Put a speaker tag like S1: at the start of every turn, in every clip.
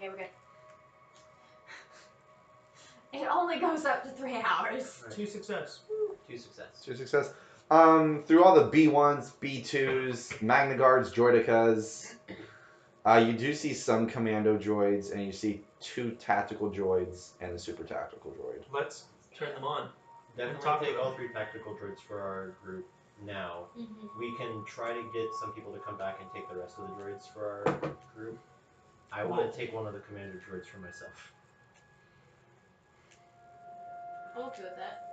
S1: Okay, we're good. It only goes up to 3 hours.
S2: Right.
S3: 2 success.
S2: 2 success.
S4: 2 success. Through all the B1s, B2s, Magna Guards, Droidekas, you do see some commando droids, and you see 2 tactical droids and a super tactical droid.
S3: Let's turn them on.
S2: Definitely
S3: talk to
S2: take
S3: them.
S2: all 3 tactical droids for our group now.
S1: Mm-hmm.
S2: We can try to get some people to come back and take the rest of the droids for our group. I want to take one of the commander droids for myself.
S1: I'm okay with that.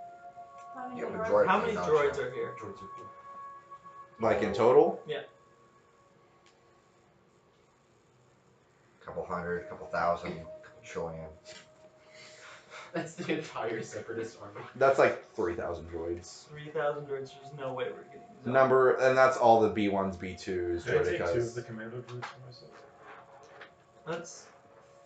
S5: You have a droid
S3: How
S5: team,
S3: many
S5: don't
S3: droids
S5: you?
S3: are here?
S2: Droids are cool.
S4: Like in total?
S3: Yeah.
S5: Couple hundred, couple thousand, couple trillion.
S2: That's the entire separatist army.
S4: That's like 3,000 droids.
S3: 3,000 droids. There's no way we're getting these.
S4: Number, and that's all the B1s, B2s,
S6: Can I take 2 of
S4: Droidekas.
S6: the commando droids for myself?
S3: Let's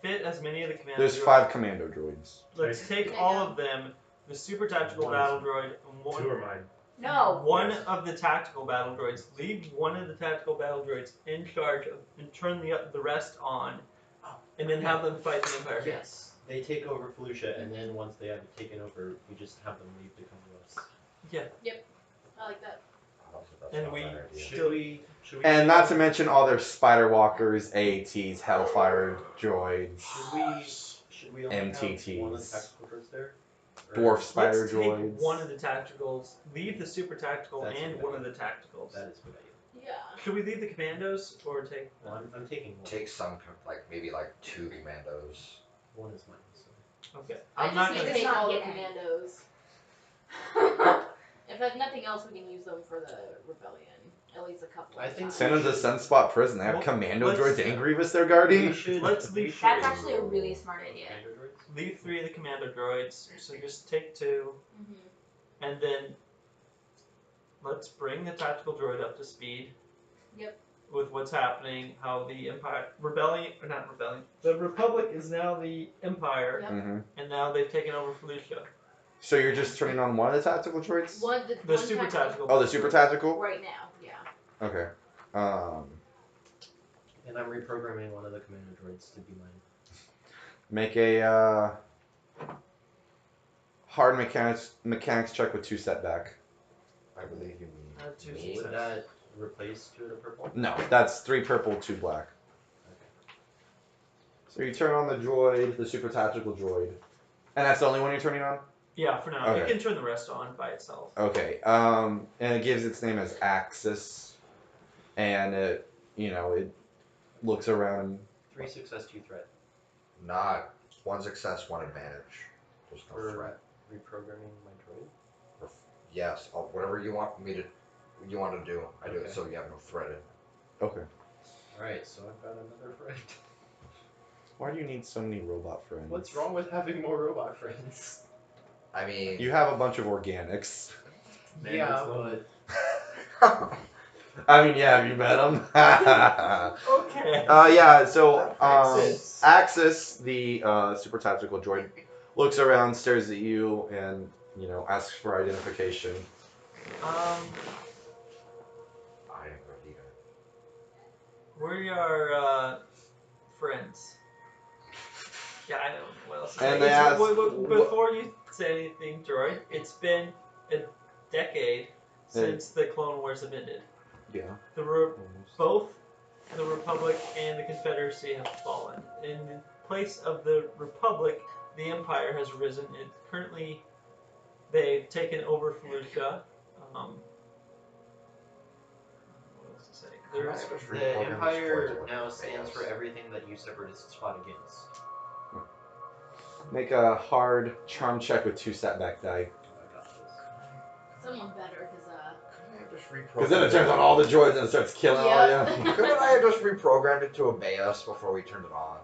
S3: fit as many of the commando
S4: There's
S3: droids.
S4: 5 commando droids.
S3: Let's take all of them. The super tactical battle droid and
S6: 2 are mine.
S1: No.
S3: one
S6: Yes.
S3: of the tactical battle droids. Leave one of the tactical battle droids in charge of, and turn the rest on, and then have them fight the Empire.
S2: Yes. They take over Felucia, and then once they have it taken over, we just have them leave to come to us.
S3: Yeah.
S1: I like that.
S5: That's
S3: And
S5: not a
S3: we
S5: bad idea.
S2: Should we?
S4: And not to mention all their Spider Walkers, AATs, Hellfire droids,
S2: Should we only have
S4: MTTs.
S2: one of the tactical droids there?
S4: Dwarf Spider
S3: Let's
S4: droids.
S3: take one of the tacticals, leave the super tactical
S2: That's
S3: and
S2: a good
S3: one of
S2: idea.
S3: the tacticals.
S2: That is a good idea.
S1: Yeah.
S3: Should we leave the commandos or take?
S2: Well, I'm taking one.
S5: Take some, like maybe like 2 commandos.
S2: One is mine. So.
S3: Okay.
S1: I
S3: I'm
S1: just
S3: not
S1: need
S3: gonna.
S1: to take
S7: not
S1: all the
S7: get any.
S1: commandos. If there's nothing else, we can use them for the rebellion. At least a couple.
S2: I
S1: of
S2: think
S1: times.
S4: Send them to Sunspot Prison. They have
S3: Well,
S4: commando
S3: let's-
S4: droids and Grievous they're guarding.
S3: Let's leave.
S1: That's actually a really smart idea.
S2: Commander droids?
S3: Leave 3 of the commando droids. So just take 2,
S1: Mm-hmm.
S3: and then let's bring the tactical droid up to speed.
S1: Yep.
S3: With what's happening, how the Empire rebellion or not rebellion. The Republic is now the Empire,
S1: Yep.
S4: Mm-hmm.
S3: and now they've taken over Felucia.
S4: So you're just turning on one of the tactical droids?
S3: The super tactical.
S4: Oh, the super tactical?
S1: Right now, yeah.
S4: Okay.
S2: And I'm reprogramming one of the commander droids to be mine.
S4: Make a hard mechanics check with 2 setback.
S5: I believe you mean.
S3: 2
S5: me.
S2: Would
S3: success.
S2: that replace 2 of the purple?
S4: No, that's 3 purple, 2 black. So you turn on the droid, the super tactical droid. And that's the only one you're turning on?
S3: Yeah, for now.
S4: Okay.
S3: You can turn the rest on by itself.
S4: Okay. And it gives its name as Axis. And it, it looks around.
S2: 3 success, 2 threat.
S5: Not 1 success, 1 advantage. There's no
S2: For
S5: threat.
S2: reprogramming my droid?
S5: Yes, whatever you want me to, you want to do, I do it
S2: Okay.
S5: so you have no threat in it.
S4: Okay.
S2: Alright, so I've got another friend.
S4: Why do you need so many robot friends?
S2: What's wrong with having more robot friends?
S5: I mean,
S4: You have a bunch of organics.
S2: Yeah, but
S4: I mean, yeah, have you met them?
S3: Okay.
S4: Yeah, so
S3: Axis.
S4: Axis, the super tactical droid, looks around, stares at you, and asks for identification.
S5: I am the leader.
S3: We are friends. Yeah, I don't know what else to say.
S4: And they ask,
S3: Before you say anything, droid, it's been a decade since the Clone Wars have ended.
S4: Yeah.
S3: Both the Republic and the Confederacy have fallen. In place of the Republic, the Empire has risen. Currently, they've taken over Felucia. What else to say? There's
S2: the Empire now stands for everything that you separatists fought against.
S4: Make a hard charm check with 2 setback die.
S2: I got this.
S1: Someone better,
S4: Because then it turns on all the droids and it starts killing all
S1: Yep.
S4: of you.
S5: Couldn't I have just reprogrammed it to obey us before we turned it on?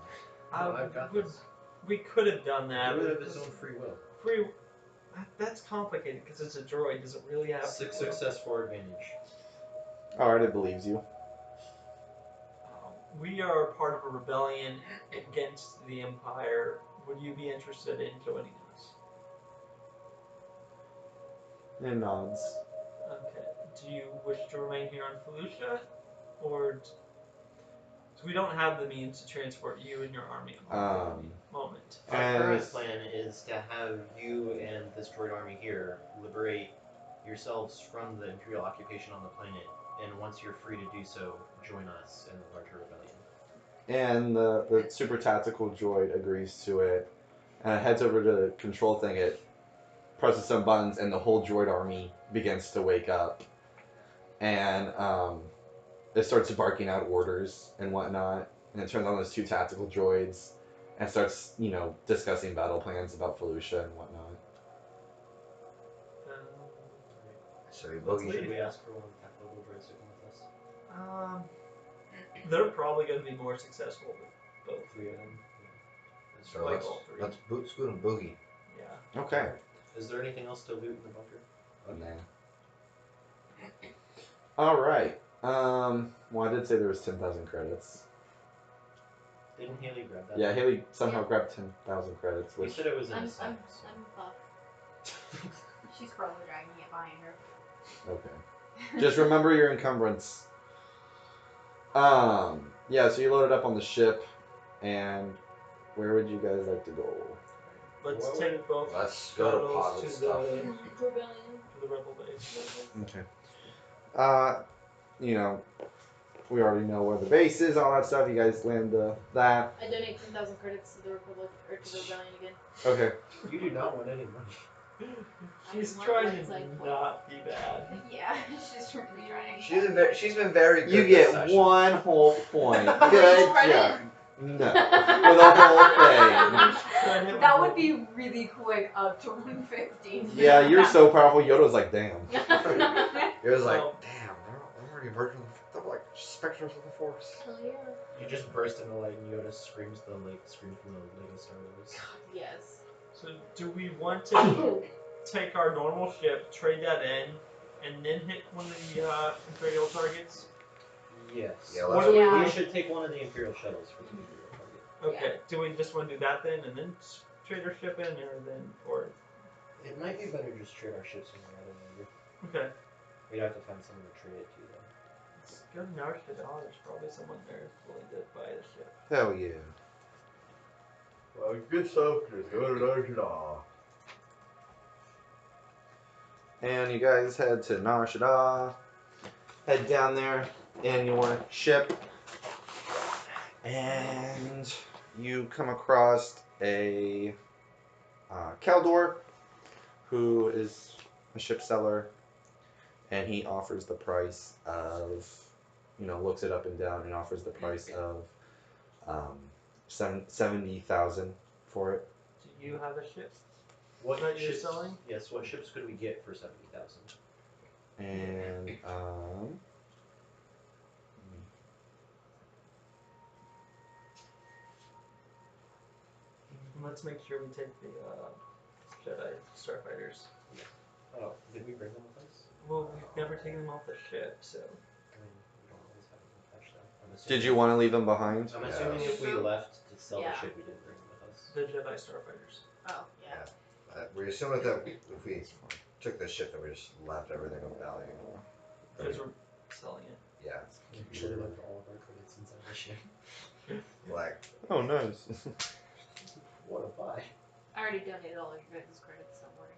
S2: No, I've got this.
S3: We could have done that.
S2: Do it of its own free will.
S3: That's complicated because it's a droid. Does it really have
S2: 6 success, 4 advantage.
S4: Alright, it believes you.
S3: We are part of a rebellion against the Empire. Would you be interested in joining us?
S4: It nods.
S3: Okay. Do you wish to remain here on Felucia, or So we don't have the means to transport you and your army at the moment.
S2: Our
S4: And-
S2: current plan is to have you and this droid army here liberate yourselves from the Imperial occupation on the planet, and once you're free to do so, join us in the larger rebellion.
S4: And the super tactical droid agrees to it, and it heads over to the control thing. It presses some buttons, and the whole droid army begins to wake up, and it starts barking out orders and whatnot. And it turns on those two tactical droids, and starts discussing battle plans about Felucia and whatnot.
S5: So
S3: Let's
S5: Boogie
S2: Should
S3: leave.
S2: we ask for one of the tactical droids to come with us?
S3: They're probably going to be more successful with both.
S2: 3 of them.
S5: So
S3: Like all three.
S5: let's scoot and Boogie.
S3: Yeah.
S4: Okay.
S2: Is there anything else to loot in the bunker?
S4: Nah. All right. Well, I did say there was 10,000 credits.
S2: Didn't Haley grab that?
S4: Yeah, Haley somehow
S1: Yeah.
S4: grabbed 10,000 credits,
S2: You
S4: which
S2: said it was in
S1: I'm
S2: a sack.
S1: buff. She's probably dragging it behind her.
S4: okay. Just remember your encumbrance. Yeah, so you loaded up on the ship, and where would you guys like to go?
S3: Let's
S2: What
S3: take both
S5: Let's go to
S3: shuttles
S5: positive
S3: to
S5: stuff.
S1: Rebellion.
S3: the rebel base.
S4: Okay. We already know where the base is, all that stuff. You guys land that.
S1: I donate 10,000 credits to the Republic or to the Rebellion again.
S4: Okay.
S2: You do not want any money.
S3: She's
S1: I
S3: trying
S1: want
S3: to
S1: light side
S3: not be bad.
S1: Yeah, she's really trying.
S5: She's been very good.
S4: You
S5: this
S4: get
S5: session.
S4: 1 whole point.
S1: One
S4: Good
S1: credit?
S4: job. No, for the whole thing.
S1: That would be really quick up to 150.
S4: Yeah, you're so powerful. Yoda's like, damn.
S5: It was like,
S3: Oh.
S5: damn, I'm already virgin. They're like specters of the Force.
S1: Hell yeah.
S2: You just burst into light and Yoda screams from the Lego Star Wars.
S1: Yes.
S3: So do we want to take our normal ship, trade that in, and then hit one of the Imperial targets?
S2: Yes.
S5: Yeah,
S3: What
S5: let's
S3: do we
S1: Yeah.
S2: We should take one of the Imperial shuttles for the Imperial target.
S3: Okay. Do we just want to do that then, and then trade our ship in, or
S2: It might be better just trade our ships when we're out of the
S3: okay?
S2: We'd have to find someone to trade it to though.
S3: Let's go to Narshada. There's probably someone there willing to buy the ship.
S4: Hell yeah.
S5: Well, good stuff. Just go to Narshada.
S4: And you guys head to Nar Shaddaa. Head down there in your ship. And you come across a Keldor, who is a ship seller. And he offers the price of, looks it up and down and offers the price of 70,000 for it.
S3: Do you have a ship?
S2: What
S3: That you're
S2: ships?
S3: selling?
S2: Yes. What ships could we get for 70,000?
S4: And
S3: Let's make sure we take the Jedi starfighters.
S2: Oh, did we bring them with us?
S3: Well, we've never taken them off the ship, so.
S2: I mean, we don't always have them attached them. I'm assuming,
S4: did you want to leave them behind?
S2: I'm assuming if we left to sell
S1: Yeah.
S2: the ship, we didn't bring them with us.
S3: The Jedi starfighters.
S1: Oh, yeah.
S5: We assumed that if we took the ship, that we just left everything of value.
S3: Because we're selling it.
S5: Yeah.
S2: We should have left all of our credits inside the ship.
S5: Like,
S4: Oh, nice.
S2: What a buy.
S1: I already donated all of your guys' credits, don't worry.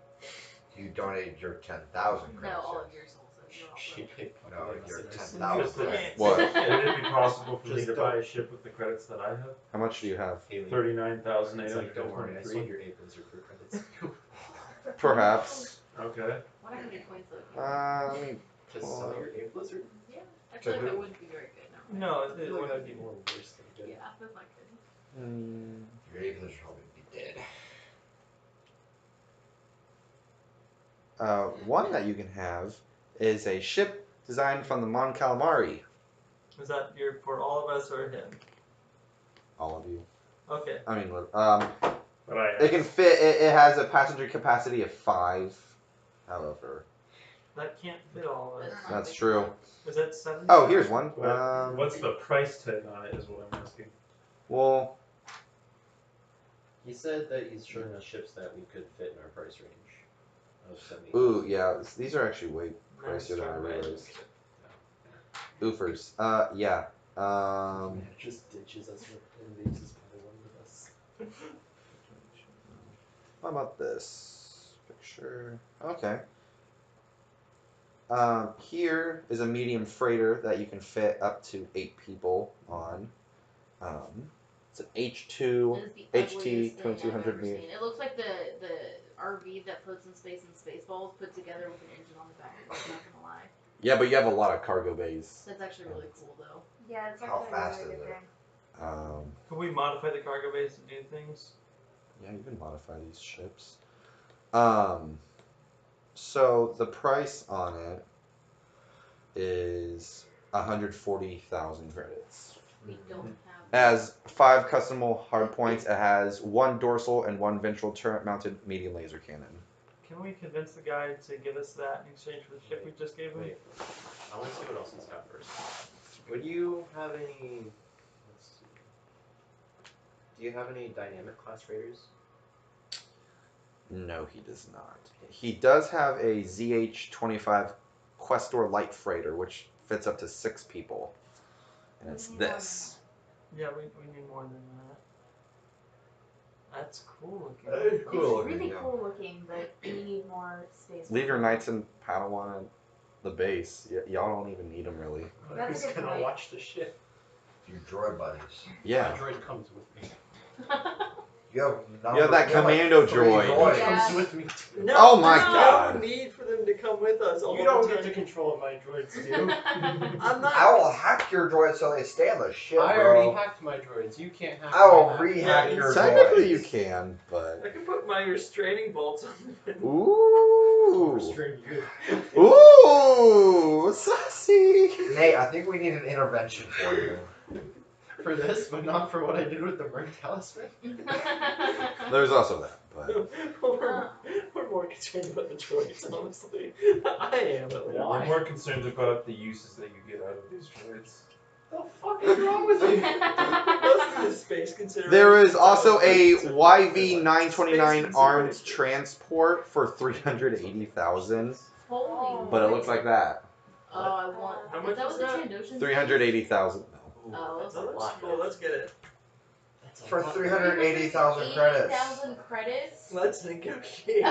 S5: you donated your 10,000 credits.
S1: No, all
S5: yes.
S1: of yours also. You're all
S2: She paid
S5: No,
S2: fucking
S5: you're
S2: listeners.
S5: 10,000.
S3: Can't
S4: What?
S3: say
S6: Would
S3: shit.
S6: it be possible for me
S2: Just
S6: to
S2: don't-
S6: buy a ship with the credits that I have?
S4: How much do you have?
S2: Haley, it's
S6: 39,823.
S2: like, don't worry, I sold your 8 Blizzard Crew credits.
S4: Perhaps.
S6: Okay.
S1: What how many coins though?
S4: Let me.
S2: To sell your 8 Blizzard?
S1: Yeah. I feel like
S5: who?
S1: that wouldn't be very good. No.
S3: No,
S2: I
S3: it
S2: feel like that'd
S3: wouldn't
S2: be
S3: be.
S2: more worse than good.
S1: Yeah, that's not good.
S5: Your Avens are probably be dead.
S4: One that you can have is a ship designed from the Mon Calamari.
S3: Is that your for all of us or him?
S4: All of you.
S3: Okay.
S4: I mean,
S6: But I
S4: it can fit. It has a passenger capacity of 5. However,
S3: That can't fit all of us.
S4: that's true.
S3: Is that 70?
S4: Oh, here's one.
S6: What's the price tag on it is what I'm asking.
S4: Well,
S2: He said that he's showing us ships that we could fit in our price range of 70.
S4: ooh, yeah. These are actually way
S3: Nice
S4: pricier than I
S3: try,
S4: realized.
S3: right?
S4: Oofers. Yeah.
S2: Just ditches us and leaves his pile with us.
S4: How about this picture? Okay. Here is a medium freighter that you can fit up to 8 people on. It's an H2
S1: It is the ugliest
S4: HT
S1: thing I've
S4: 2200
S1: ever
S4: meter.
S1: seen. It looks like the RV that floats in space in Spaceballs put together with an engine on the back. I'm not gonna lie.
S4: Yeah, but you have a lot of cargo bays.
S1: That's actually really cool though.
S7: Yeah, it's
S5: How
S7: actually
S5: fast
S7: a really
S5: is
S7: good
S5: it?
S7: thing.
S3: Can we modify the cargo base to do things?
S4: Yeah, you can modify these ships. So the price on it is 140,000 credits.
S1: We don't
S4: It
S1: have.
S4: has 5 customable hardpoints. It has 1 dorsal and 1 ventral turret-mounted medium laser cannon.
S3: Can we convince the guy to give us that in exchange for the ship we just gave him?
S2: Wait, I want to see what else he's got first. Would you have any? Let's see. Do you have any dynamic class raiders?
S4: No, he does not. He does have a ZH-25 Questor light freighter, which fits up to 6 people. And it's
S7: We need more than
S4: this.
S3: Yeah, we need more than that. That's cool looking.
S5: Hey,
S7: It's
S5: cool.
S7: really
S5: yeah.
S7: cool looking, but we need more space.
S4: Leave your knights and Padawan at the base. Y'all don't even need them, really.
S7: That's a
S2: Who's
S7: good
S2: gonna
S7: point.
S2: watch the ship?
S5: Your droid buddies.
S4: Yeah.
S2: My droid comes with me.
S5: You have
S4: You have that commando
S5: three
S4: droid.
S5: droids.
S1: Yeah.
S2: Comes with me too.
S3: No,
S4: Oh my
S3: there's
S4: God.
S3: no need for them to come with us all
S2: You don't
S3: the
S2: get to
S3: time.
S2: control my droids, do?
S3: I'm not.
S5: I will hack your droids so they stay on the ship,
S2: I
S5: bro.
S2: already hacked my droids. You can't hack
S5: I will
S2: my
S5: re-hack
S3: Yeah,
S5: your
S4: Technically,
S5: droids.
S4: you can, but
S3: I can put my restraining bolts on them.
S4: ooh,
S2: Restrain you.
S4: ooh, sassy.
S5: Nate, I think we need an intervention for you.
S2: For this, but not for what I did with the burnt talisman.
S4: There's also that, but
S3: we're more concerned about the droids, honestly. I am, at least.
S6: We're more concerned about the uses that you get out of these droids.
S2: The fuck is wrong with you?
S3: Mostly the space considerations.
S4: there is also a
S3: Space
S4: YV-929 armed
S3: considerations.
S4: transport for 380,000,
S1: Holy.
S4: but it looks like that.
S1: Oh, I want.
S3: How
S1: Is
S3: much
S1: that
S3: is
S1: what the
S3: that?
S1: Trandoshan's
S4: 380,000.
S1: Oh,
S2: that's
S3: That
S2: a
S3: looks
S2: lot.
S3: cool. Let's get it.
S2: That's a
S5: For
S2: lot.
S5: 380,000 credits.
S1: 80,000 credits?
S3: Let's negotiate.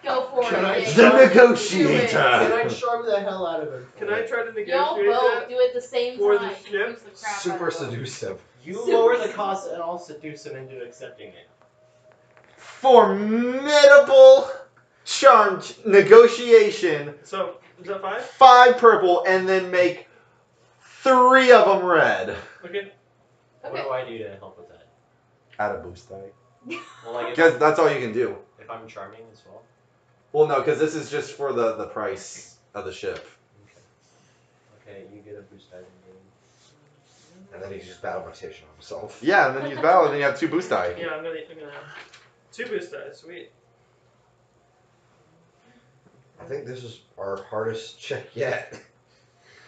S1: Go for
S2: Can
S1: it.
S2: I-
S1: Jake.
S4: The
S1: Do it.
S4: negotiator.
S2: Can I charm the hell out of him?
S3: Can I try to negotiate
S1: Y'all both
S3: that?
S1: do it at the same
S3: For the
S1: time.
S3: ship?
S1: Confuse the crap
S5: Super
S1: out of them.
S5: seductive.
S2: You
S1: Super
S2: lower the
S1: seductive.
S2: cost and I'll seduce him into accepting it.
S4: Formidable charm negotiation.
S3: So, is that 5?
S4: 5 purple, and then make 3 of them red.
S3: Okay.
S2: What
S1: Okay.
S2: do I do to help with that?
S4: Add a boost die.
S2: Well, like
S4: Because that's all you can do.
S2: if I'm charming as well.
S4: Well, no, because this is just for the price of the ship.
S2: Okay, you get a boost die.
S5: And then he just battle rotation on himself.
S4: Yeah, and then use battle, and then you have 2 boost die.
S3: Yeah, I'm gonna have 2 boost dice. Sweet.
S5: I think this is our hardest check yet.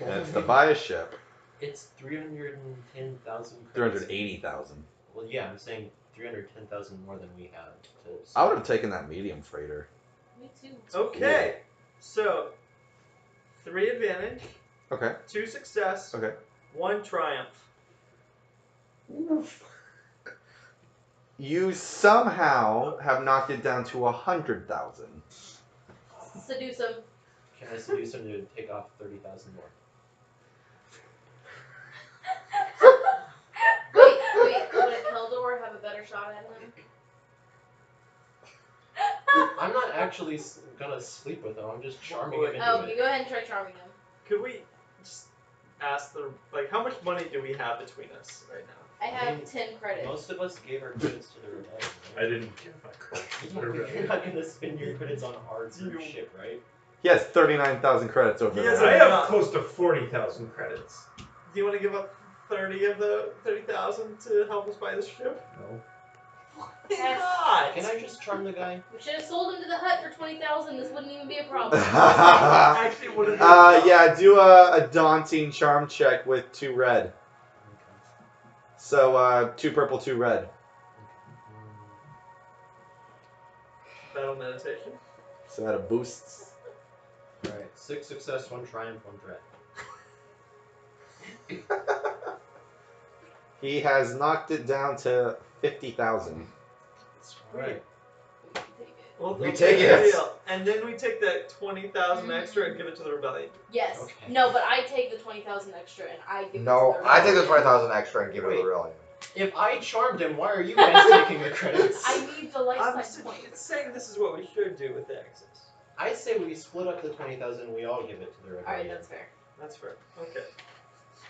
S4: And it's to buy a ship.
S2: It's 310,000 credits.
S4: 380,000.
S2: Well, yeah, I'm saying 310,000 more than we have.
S4: I would have taken that medium freighter.
S1: Me too.
S3: Okay. So, 3 advantage,
S4: Okay.
S3: 2 success,
S4: Okay.
S3: 1 triumph.
S4: You somehow have knocked it down to 100,000.
S1: Seduce him.
S2: Can I seduce him to take off 30,000 more?
S1: Wait, would a Keldor have a better shot at him?
S2: I'm not actually gonna sleep with him. I'm just charming him into
S1: Oh, okay,
S2: it.
S1: go ahead and try charming him.
S3: Could we just ask how much money do we have between us right now?
S1: I have
S2: mean,
S1: 10 credits.
S2: Most of us gave our credits to the rebellion.
S6: I didn't give my credits.
S2: You're not gonna spend your credits on hard
S3: You-
S2: ship, right?
S4: He has 39,000 credits over
S3: He
S4: there.
S3: has
S6: I have close to 40,000 credits.
S3: Do you want to give up 30 of the 30,000 to help us buy this ship?
S6: No.
S1: Yes.
S3: God!
S2: Can I just charm the guy?
S1: We should have sold him to the hut for 20,000. This wouldn't even be a problem.
S3: Actually, would have been
S4: Yeah, do a daunting charm check with 2 red. So, 2 purple, 2 red.
S3: battle meditation.
S4: So that a boosts.
S2: Alright, 6 success, 1 triumph, 1 threat.
S4: He has knocked it down to 50,000.
S6: Right.
S1: We can take it.
S3: Well,
S5: We
S3: okay,
S5: take it.
S3: deal. And then we take that 20,000 extra and give it to the rebellion.
S1: Yes.
S2: Okay.
S1: No, but I take the 20,000 extra and I give it to
S5: No,
S1: the
S5: I take the
S1: rebellion.
S5: 20,000 extra and give it to
S2: Wait.
S5: the rebellion.
S2: If I charmed him, why are you guys taking the credits?
S1: I need the light
S3: I'm
S1: side point.
S3: saying this is what we should do with the excess.
S2: I say we split up the 20,000. We all give it to the rebellion.
S1: Alright, that's fair.
S3: That's fair. Okay.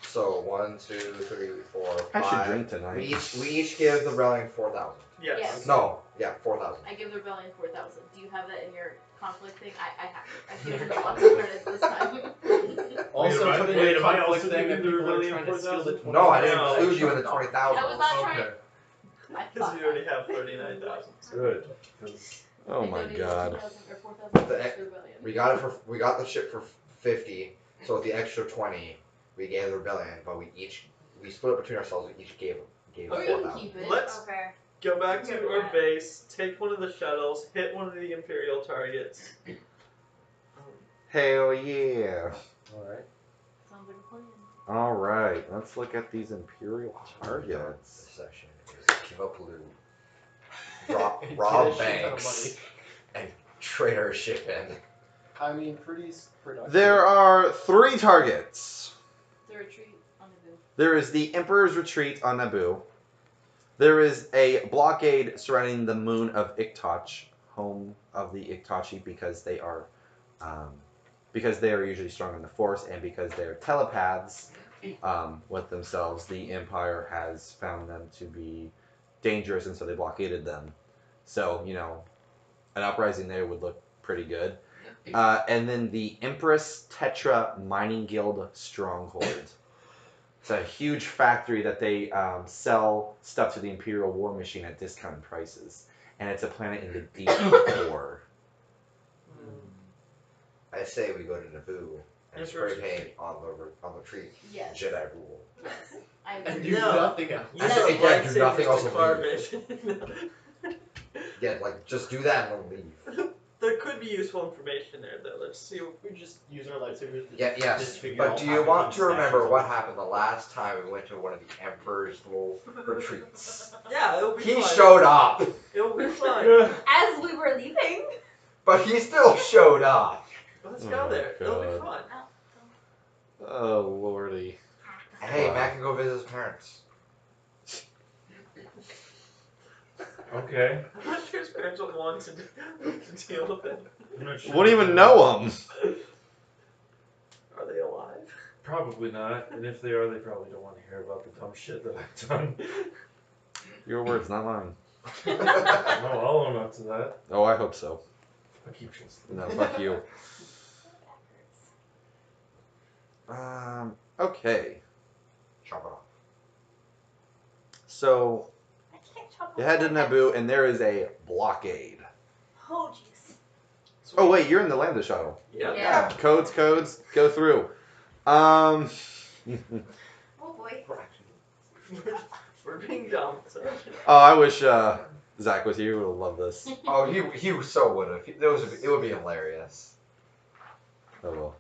S5: So 1, 2, 3, 4, 5.
S4: I should drink tonight.
S5: We each give the rebellion 4,000.
S3: Yes.
S1: Yes.
S5: No, yeah, 4,000.
S1: I give the rebellion 4,000. Do you have that in your conflict thing? I have it. I've given them lots of credits this time.
S2: Also,
S6: Wait,
S2: put in
S6: wait,
S2: your
S6: am I
S2: conflict
S6: also
S2: thing that
S6: giving the
S2: people are
S6: rebellion
S2: trying to steal the
S6: 4,000?
S2: 20,000.
S5: No, I didn't
S3: No.
S5: include you in the 20,000.
S1: I was not trying.
S6: Okay.
S1: I
S3: Because
S1: thought
S3: we already have 39,000.
S6: Good. 'Cause
S4: Oh
S1: I
S4: my
S1: donated
S4: god.
S1: 2,000 or 4,000 to the rebellion.
S5: We got the ship for 50. So with the extra 20, we gave the rebellion, but we split it between ourselves. We each gave
S1: Or you can
S5: 4,000.
S1: keep it.
S3: Let's
S7: Okay.
S3: go back to
S7: Give
S3: our
S7: that.
S3: base, take one of the shuttles, hit one of the Imperial targets.
S4: Hell yeah.
S2: Alright.
S1: Sounds like a plan.
S4: Alright, let's look at these Imperial
S5: This
S4: targets.
S5: section is give up loot, rob
S2: Get a shit ton of
S5: banks, and trade our ship in.
S2: I mean, pretty productive.
S4: There are 3 targets.
S1: The retreat on the booth.
S4: There is the Emperor's Retreat on Naboo. There is a blockade surrounding the moon of Iktoch, home of the Iktochi, because they are usually strong in the Force, and because they are telepaths with themselves. The Empire has found them to be dangerous, and so they blockaded them. So, an uprising there would look pretty good. And then the Empress Tetra Mining Guild Stronghold. It's a huge factory that they sell stuff to the Imperial War Machine at discounted prices. And it's a planet in the deep core.
S5: I say we go to Naboo and
S3: Yes,
S5: spray
S3: Richard.
S5: paint on the tree.
S1: Yes.
S5: Jedi rule.
S1: Yes. I
S2: And
S1: agree.
S2: do
S3: No.
S2: nothing else.
S3: You
S5: That's
S3: have
S5: it, yeah, do
S3: lightsabers
S5: nothing
S3: to
S5: else
S3: carve
S5: and
S3: it.
S5: Yeah, like just do that and then leave.
S3: There could be useful information there, though. Let's see.
S2: We just use our lightsabers to
S5: Yeah, yes.
S2: disfigure
S5: But
S2: all
S5: do you want to
S2: Palpatine's
S5: remember
S2: statues.
S5: what happened the last time we went to one of the Emperor's little retreats?
S3: Yeah, it'll be
S5: He
S3: fun.
S5: showed up,
S3: It'll be fun.
S7: As we were leaving.
S5: but he still showed up.
S3: Let's
S4: Oh
S3: go
S4: my
S3: there. It'll be
S4: God.
S3: fun.
S4: Oh, lordy.
S5: Hey,
S4: Wow.
S5: Matt can go visit his parents.
S6: Okay.
S3: I'm not sure his parents will want to deal with it.
S6: I'm not sure.
S4: Won't even know them.
S3: Are they alive?
S6: Probably not. And if they are, they probably don't want to hear about the dumb shit that I've done.
S4: Your words, not mine.
S6: No, I'll own up to that.
S4: Oh, I hope so.
S6: I keep listening.
S4: No, fuck you. Okay.
S5: Chop it off.
S4: So,
S7: I can't chop
S4: you
S7: off
S4: head to
S7: my head.
S4: Naboo, and there is a blockade.
S7: Oh, jeez.
S4: Oh, wait, you're in the Lambda shuttle.
S3: Yep.
S7: Yeah.
S4: Codes, go through. Um,
S7: Oh, boy.
S3: We're being dumb. So.
S4: oh, I wish Zach was here. He would have loved this.
S5: Oh, he so would have. It would be hilarious.
S4: Oh, well.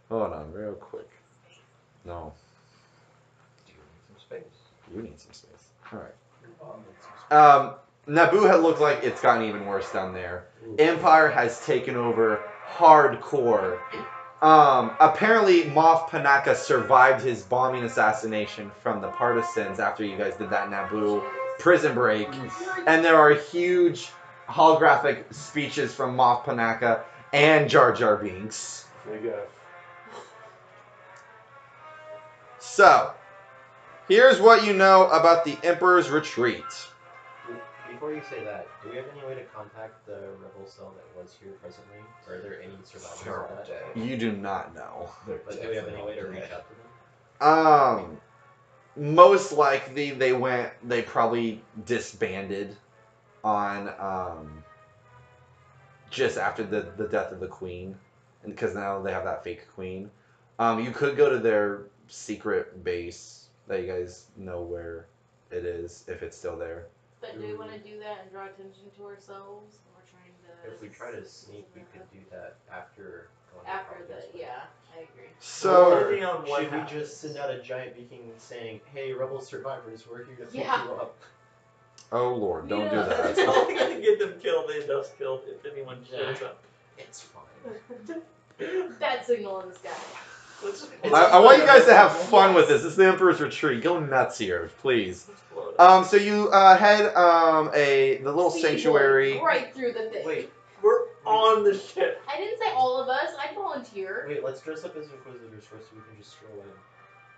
S4: Hold on, real quick. No,
S5: Do you need some space?
S4: you need some space. Alright. Naboo had looked like it's gotten even worse down there. Empire has taken over hardcore. Apparently Moff Panaka survived his bombing assassination from the partisans after you guys did that Naboo prison break. And there are huge holographic speeches from Moff Panaka and Jar Jar Binks.
S6: Big F.
S4: So, here's what you know about the Emperor's Retreat.
S2: Before you say that, do we have any way to contact the rebel cell that was here presently? Or are there any survivors
S5: They're
S2: of
S5: all
S2: that?
S5: dead.
S4: You do not know.
S2: But do we have any way to reach out to them?
S4: Most likely they probably disbanded on just after the death of the queen, and because now they have that fake queen. You could go to their secret base that you guys know where it is, if it's still there.
S1: But do we want to do that and draw attention to ourselves when we're trying to...
S2: If we try to sneak, we could do that after
S1: after I agree.
S4: So
S3: Depending on what
S2: should we
S3: happens.
S2: just send out a giant beacon saying, "Hey, rebel survivors, we're here to pick
S1: Yeah.
S2: you up"?
S4: oh lord, don't do
S3: It's
S4: that.
S3: only gonna get them killed and us killed if anyone shows up.
S2: It's fine.
S1: Bad signal in the sky.
S3: Let's just
S4: I want you guys to have fun with this. This is the Emperor's Retreat. Go nuts here, please.
S3: blow it up.
S4: So you head the little
S1: Speed
S4: sanctuary.
S1: bullet right through the thing.
S2: Wait,
S3: We're on the ship.
S1: I didn't say all of us. I'd volunteer.
S2: wait, let's dress up as Inquisitors first so we can just stroll in.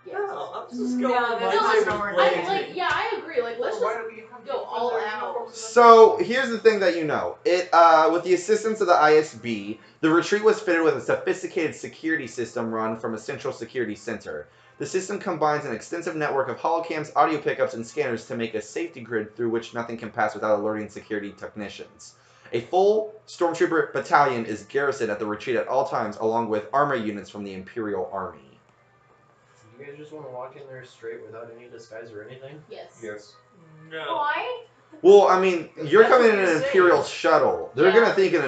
S1: Yes.
S3: No, I'm just
S7: No,
S3: going
S7: that's
S3: lightsaber
S7: not what we're
S3: blazing.
S1: I agree. Like, let's
S5: Why
S1: just
S5: do we have
S1: go all out.
S4: So here's the thing that you know. It with the assistance of the ISB, the retreat was fitted with a sophisticated security system run from a central security center. The system combines an extensive network of holocams, audio pickups, and scanners to make a safety grid through which nothing can pass without alerting security technicians. A full stormtrooper battalion is garrisoned at the retreat at all times, along with armor units from the Imperial Army.
S2: You guys just want to walk in there straight without any disguise or anything?
S1: yes.
S5: Yes.
S3: No.
S1: Why?
S4: Well, I mean, you're
S2: That's
S4: coming
S2: what
S4: in an
S2: you're
S4: Imperial
S2: saying.
S4: shuttle. They're
S1: Yeah.
S4: gonna think an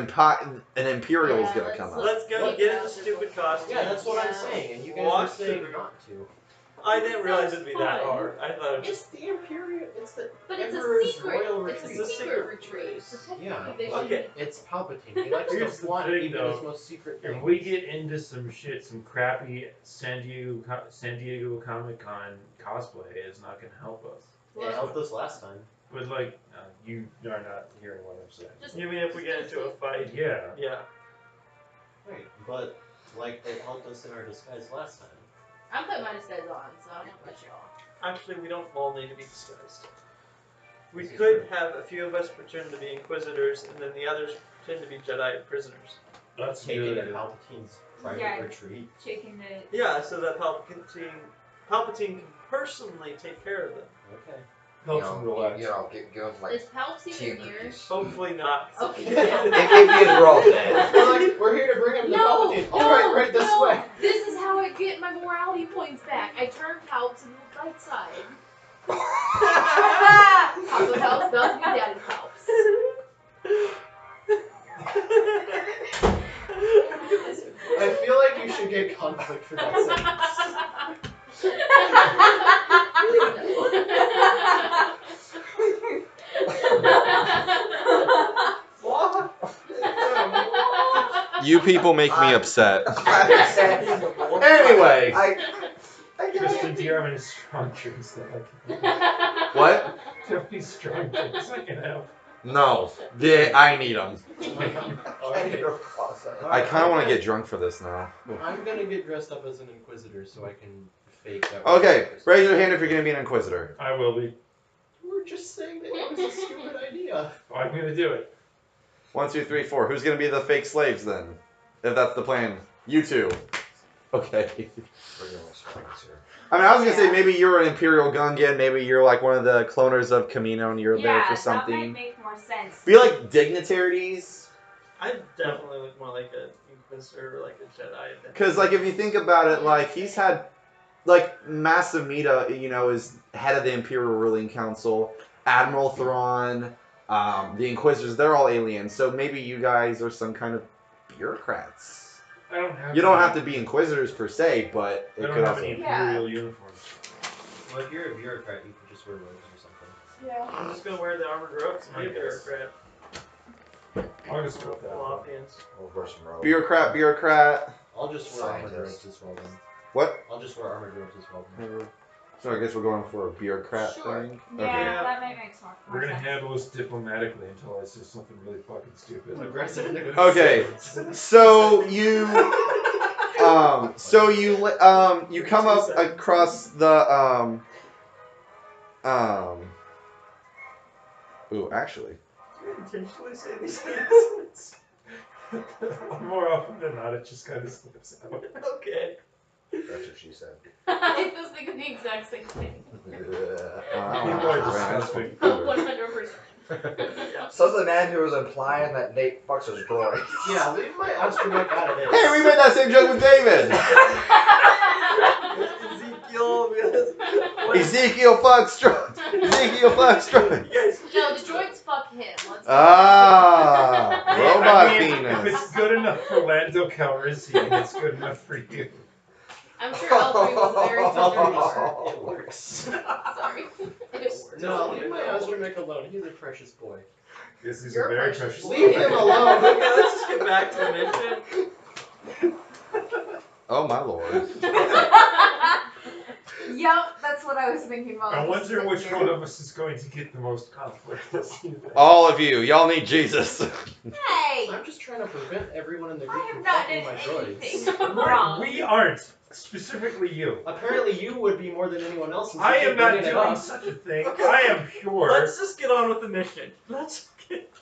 S4: Imperial is
S1: Yeah,
S4: gonna
S1: let's
S4: come up.
S3: Let's go
S1: Yeah.
S3: get in the stupid costume.
S2: Yeah, that's what I'm
S1: Yeah.
S2: saying, and you guys
S3: Walk
S2: are saying
S3: through.
S2: not to.
S3: I didn't realize it'd be that
S1: Fine.
S3: hard. I thought it was
S2: It's the Imperial. It's the
S1: But it's a
S2: Emperor's
S1: secret.
S2: royal
S1: It's
S2: retreat.
S1: a secret retreat. So technically
S2: Yeah.
S1: they
S3: Okay.
S1: should.
S2: It's Palpatine. He likes to
S6: Here's the
S2: flaunt
S6: thing,
S2: even
S6: though.
S2: his most secret
S6: If
S2: things.
S6: we get into some shit, some crappy San Diego Comic Con cosplay is not gonna help us.
S2: It helped us last time.
S6: But like, you are not hearing what I'm saying.
S1: Just
S3: You mean if we get into a fight?
S6: Yeah.
S3: Yeah.
S2: Right, but like it helped us in our disguise last time.
S1: I'm putting my disguise on, so I don't know about y'all.
S3: Actually, we don't all need to be disguised. We
S2: This is
S3: could have a few of us pretend to be Inquisitors, and then the others pretend to be Jedi prisoners.
S6: That's
S2: Taking
S6: good.
S2: to Palpatine's private
S7: Yeah.
S2: retreat.
S7: Shaking the.
S3: Yeah, so that Palpatine can personally take care of them.
S2: Okay.
S6: Helps them relax.
S5: You know, give them like
S1: Is Palpatine
S5: tea
S1: in
S5: and
S1: here?
S5: cookies.
S3: Hopefully not.
S1: Okay.
S5: If we're all dead.
S2: We're here to bring him to
S1: No,
S2: Palpatine.
S1: no,
S2: All right this
S1: no.
S2: way.
S1: This is how I get my morality points back. I turn Palp to the light side. Papa Palp's about to be Daddy Palps.
S2: I feel like you should get conflict for that sentence.
S4: You people make me upset.
S5: Anyway, I
S6: Kristen, do you have any strong drinks that
S4: What?
S6: do you have any strong drinks I can have?
S4: No, I need them. I kind of want to get drunk for this now.
S2: I'm gonna get dressed up as an Inquisitor so I can fake that.
S4: Okay, raise your hand if you're gonna be an Inquisitor.
S6: I will be.
S2: We're just saying that it was a stupid idea.
S6: I'm gonna do it.
S4: 1, 2, 3, 4. Who's gonna be the fake slaves then? If that's the plan, you two. Okay. I mean, I was gonna say maybe you're an Imperial Gungan, maybe you're like one of the cloners of Camino and you're there for
S7: that might
S4: something.
S7: make more sense.
S4: Be like dignitaries.
S3: I definitely look more like an Inquisitor or like a Jedi. than-
S4: Because, like, if you think about it, like, he's had, like, Masamita, you know, is head of the Imperial Ruling Council. Admiral Thrawn, the Inquisitors, they're all aliens. So maybe you guys are some kind of bureaucrats.
S6: I don't have.
S4: You don't have to be Inquisitors per se, but
S6: I
S4: it
S6: don't
S4: could
S6: have
S4: also...
S6: any
S1: Yeah.
S6: Imperial uniforms.
S2: Well, if you're a bureaucrat, you could just wear robes or something.
S1: Yeah.
S3: I'm just gonna wear the armored robes and be a
S6: I guess.
S3: bureaucrat.
S6: I'll just go with that.
S3: Philoppians.
S5: We'll wear some robes.
S4: Bureaucrat.
S2: I'll just wear armored
S5: Scientist.
S2: robes as well then.
S4: What?
S2: I'll just wear armored robes as well then.
S4: So I guess we're going for a bureaucrat
S1: Sure.
S4: thing?
S7: Yeah,
S3: Yeah.
S7: that might make more
S6: We're gonna
S7: sense.
S6: handle this diplomatically until I say something really fucking stupid.
S2: Aggressive negotiations.
S4: Okay, so you you come up across the ooh, actually,
S3: Do you intentionally say these things?
S6: More often than not, it just kind of slips out.
S3: Okay.
S5: That's what she said.
S1: I was thinking the exact same thing.
S6: People are disgusting.
S1: 100%.
S5: Says the man who was implying that Nate fucks his groin.
S2: Yeah, leave my astromech out of this.
S4: Hey, we made that same joke with David.
S3: Ezekiel,
S4: Ezekiel Foxtrot. Ezekiel Foxtrot.
S3: You guys,
S1: No, the droids fuck him. Let's
S4: Ah,
S5: I
S4: robot
S6: If
S4: penis.
S6: it's good enough for Lando Calrissian, it's good enough for you.
S1: I'm sure L3 was very familiar.
S2: It works.
S1: Sorry. It works.
S2: No, leave my astromech alone. He's a precious boy.
S6: Yes, he's
S1: You're
S6: a very
S1: precious.
S6: precious.
S2: Leave him alone.
S3: Okay, let's just get back to the mission.
S4: Oh my lord.
S7: Yep, that's what I was thinking about.
S6: I
S7: Just
S6: wonder
S7: sitting
S6: which
S7: here.
S6: one of us is going to get the most conflict this season.
S4: All of you, y'all need Jesus.
S7: Hey!
S2: I'm just trying to prevent everyone in the
S7: I
S2: group
S7: have
S2: from
S7: not
S2: fucking
S7: done
S2: my droids.
S7: anything.
S1: Wrong.
S6: We aren't. Specifically you.
S2: Apparently you would be more than anyone else. Since
S6: I
S2: you
S6: am
S2: keep
S6: not
S2: bringing it
S6: doing
S2: up.
S6: such a thing. I am pure.
S3: Let's just get on with the mission. Let's get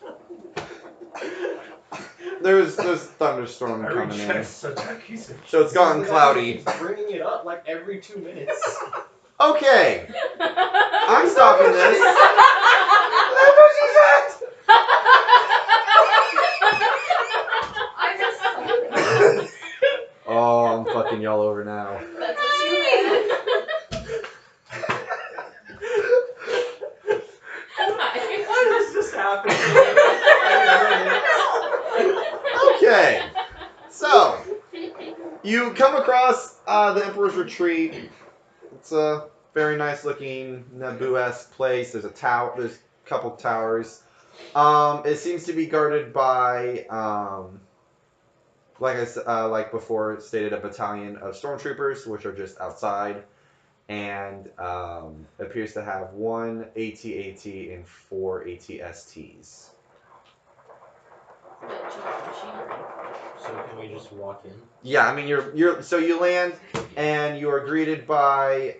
S4: There's thunderstorm
S6: I
S4: coming in.
S6: reject such accusations.
S4: So it's gone cloudy.
S2: He's bringing it up like every 2 minutes.
S4: Okay, I'm stopping this.
S7: I just
S4: Oh, I'm fucking y'all over now.
S1: That's what she meant.
S3: What is just happening?
S4: Okay, so you come across the Emperor's Retreat. It's a very nice looking Naboo-esque place. There's a tower. There's a couple towers. It seems to be guarded by, like I said, like before stated, a battalion of stormtroopers, which are just outside, and appears to have 1 AT-AT and 4 AT-STs.
S2: So can we just walk in?
S4: Yeah, I mean you're so you land and you are greeted by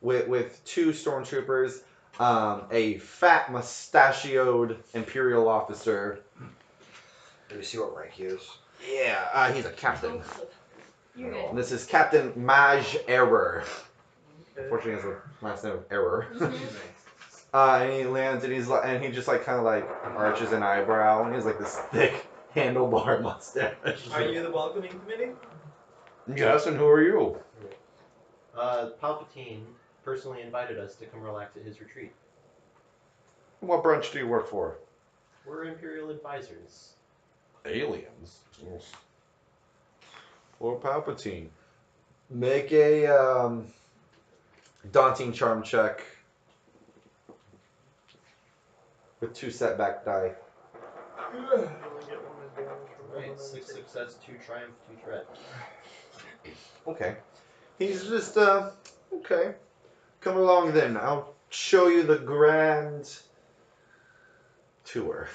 S4: with 2 stormtroopers, a fat mustachioed Imperial officer.
S5: Let me see what rank he is.
S4: Yeah, he's a captain.
S1: You're
S4: And
S1: good.
S4: this is Captain Maj Error. Unfortunately, he has a last name of Error. And he lands and and he just like kind of like arches an eyebrow and he has like this thick handlebar mustache.
S3: Are you the welcoming committee?
S4: Yes, and who are you?
S2: Palpatine personally invited us to come relax at his retreat.
S4: What branch do you work for?
S2: We're Imperial advisors.
S4: Aliens. Yes. Or Palpatine. Make a daunting charm check with 2 setback die.
S2: Right, 6 success, 2 triumph, 2 threat.
S4: Okay. He's just okay. Come along then. I'll show you the grand tour.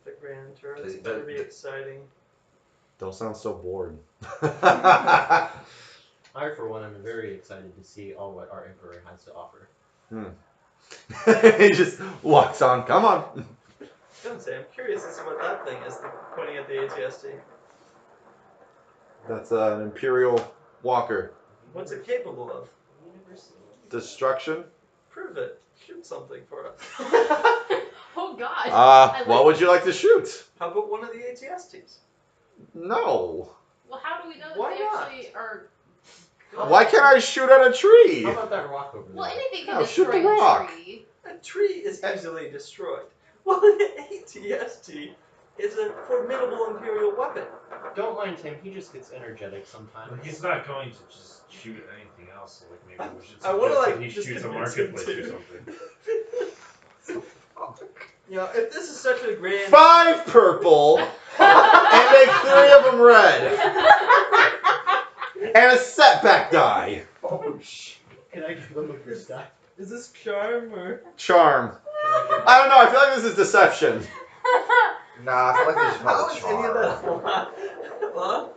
S3: The grand tour. This better be exciting.
S4: Don't sound so bored.
S2: I, for one, am very excited to see all what our Emperor has to offer.
S4: He just walks on. Come on.
S3: Don't say. I'm curious as to what that thing is. Pointing at the ATST.
S4: That's an Imperial walker.
S3: What's it capable of?
S4: Destruction.
S3: Prove it. Shoot something for us.
S1: Oh God.
S4: What would you like to shoot?
S3: How about one of the ATSTs?
S4: No.
S1: Well, how do we know that
S3: Why
S1: they
S3: not?
S1: actually are?
S4: Why can't I shoot at a tree?
S2: How about that rock over there?
S1: Well, anything can
S4: No, shoot
S1: destroy
S4: the rock.
S1: a tree.
S3: A tree is easily destroyed. Well, an ATST is a formidable Imperial weapon.
S2: Don't mind him, he just gets energetic sometimes.
S6: He's not going to just shoot anything else. Like maybe we should
S3: I wanna,
S6: suggest
S3: like,
S6: that he
S3: just
S6: shoots a
S3: convince him
S6: marketplace
S3: to.
S6: or something.
S3: You know, if this is such a grand...
S4: 5 purple and make 3 of them red. And a setback die.
S5: Oh shit.
S2: Can I give him a boost die?
S3: Is this charm or...
S4: Charm. I don't know. I feel like this is deception.
S5: Nah, I feel like this is
S3: How
S5: probably
S3: is any of that
S5: charm.
S3: fly? Huh?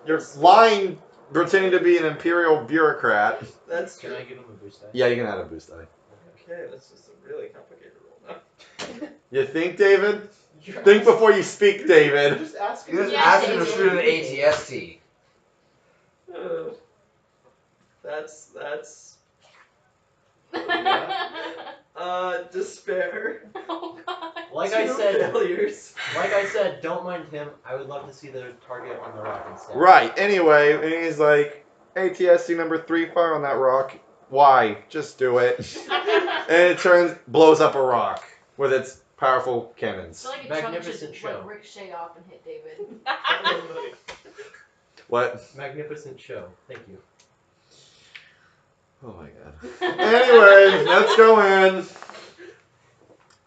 S4: You're lying, pretending to be an Imperial bureaucrat.
S3: That's
S2: Can
S3: true.
S2: I give him a boost die?
S4: Yeah, you can add a boost die.
S3: Okay, that's just a really complicated roll now.
S4: You think, David? Think before you speak, David.
S2: Just ask
S5: You
S2: him.
S5: just
S1: Yeah,
S5: asked him to
S1: David.
S5: shoot an ATST.
S3: That's despair.
S1: Oh God.
S2: Like
S3: 2
S2: I said,
S3: failures.
S2: don't mind him. I would love to see the target on the rock instead.
S4: Right. Anyway, and he's like, ATSC number 3, fire on that rock. Why? Just do it. And it blows up a rock with its powerful cannons.
S1: I feel like a chunk
S2: Magnificent
S1: should
S2: show.
S1: like ricochet off and hit David.
S4: What?
S2: Magnificent show. Thank you.
S4: Oh my god. Anyway, let's go in.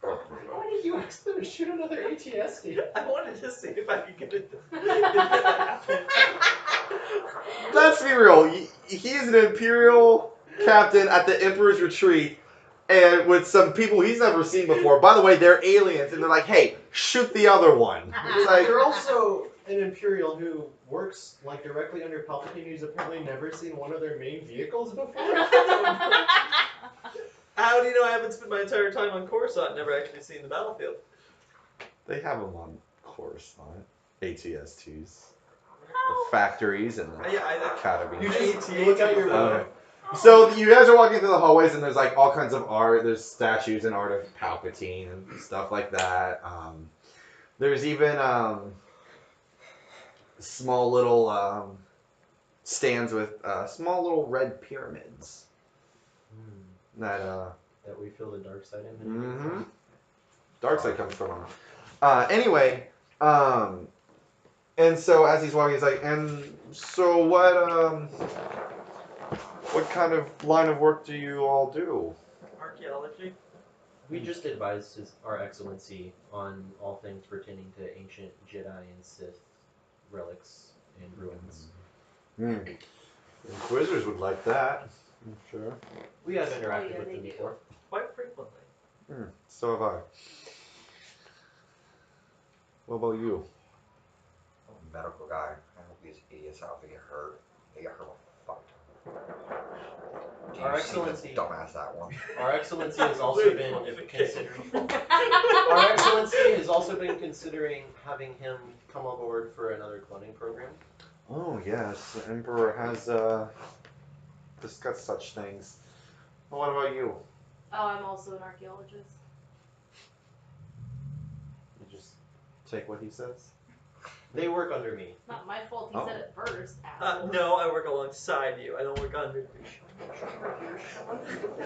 S2: Why did you ask them to shoot another ATSD?
S3: I wanted to see if I could get it to happen.
S4: Let's be real. He's an Imperial captain at the Emperor's Retreat, and with some people he's never seen before. By the way, they're aliens, and they're like, "Hey, shoot the other one." It's like,
S2: You're also an Imperial who works like directly under Palpatine, who's apparently never seen one of their main vehicles before.
S3: How do you know I haven't spent my entire time on Coruscant and never actually seen the battlefield?
S4: they have them on Coruscant, ATS2s, the factories, and the
S3: Yeah, I
S4: academy.
S2: You just look out your window.
S4: Okay. So you guys are walking through the hallways, and there's like all kinds of art. There's statues and art of Palpatine and stuff like that. There's even small little stands with small little red pyramids that
S2: That we feel the dark side in.
S4: mm-hmm. Dark side comes from. Anyway, and so as he's walking, he's like, and so what kind of line of work do you all do?
S3: Archaeology.
S2: We just advised Our Excellency on all things pertaining to ancient Jedi and Sith relics and ruins.
S4: Inquisitors would like that, I'm sure.
S2: We have interacted
S1: yeah,
S2: with
S1: they
S2: them
S1: do.
S2: before.
S3: Quite frequently.
S4: So have I. What about you?
S5: I'm a medical guy. I hope these idiots out to get hurt. They get hurt like fuck. Do
S2: Our
S5: you see the
S2: Excellency-
S5: dumbass that one.
S2: Our Excellency has also been considering. Our Excellency has also been considering having him come aboard for another cloning program.
S4: Oh yes, the Emperor has discussed such things. Well, what about you?
S1: Oh, I'm also an archaeologist.
S4: You just take what he says?
S2: They work under me.
S1: It's not my fault he
S4: Oh.
S1: said it first, asshole.
S3: No, I work alongside you. I don't work under you.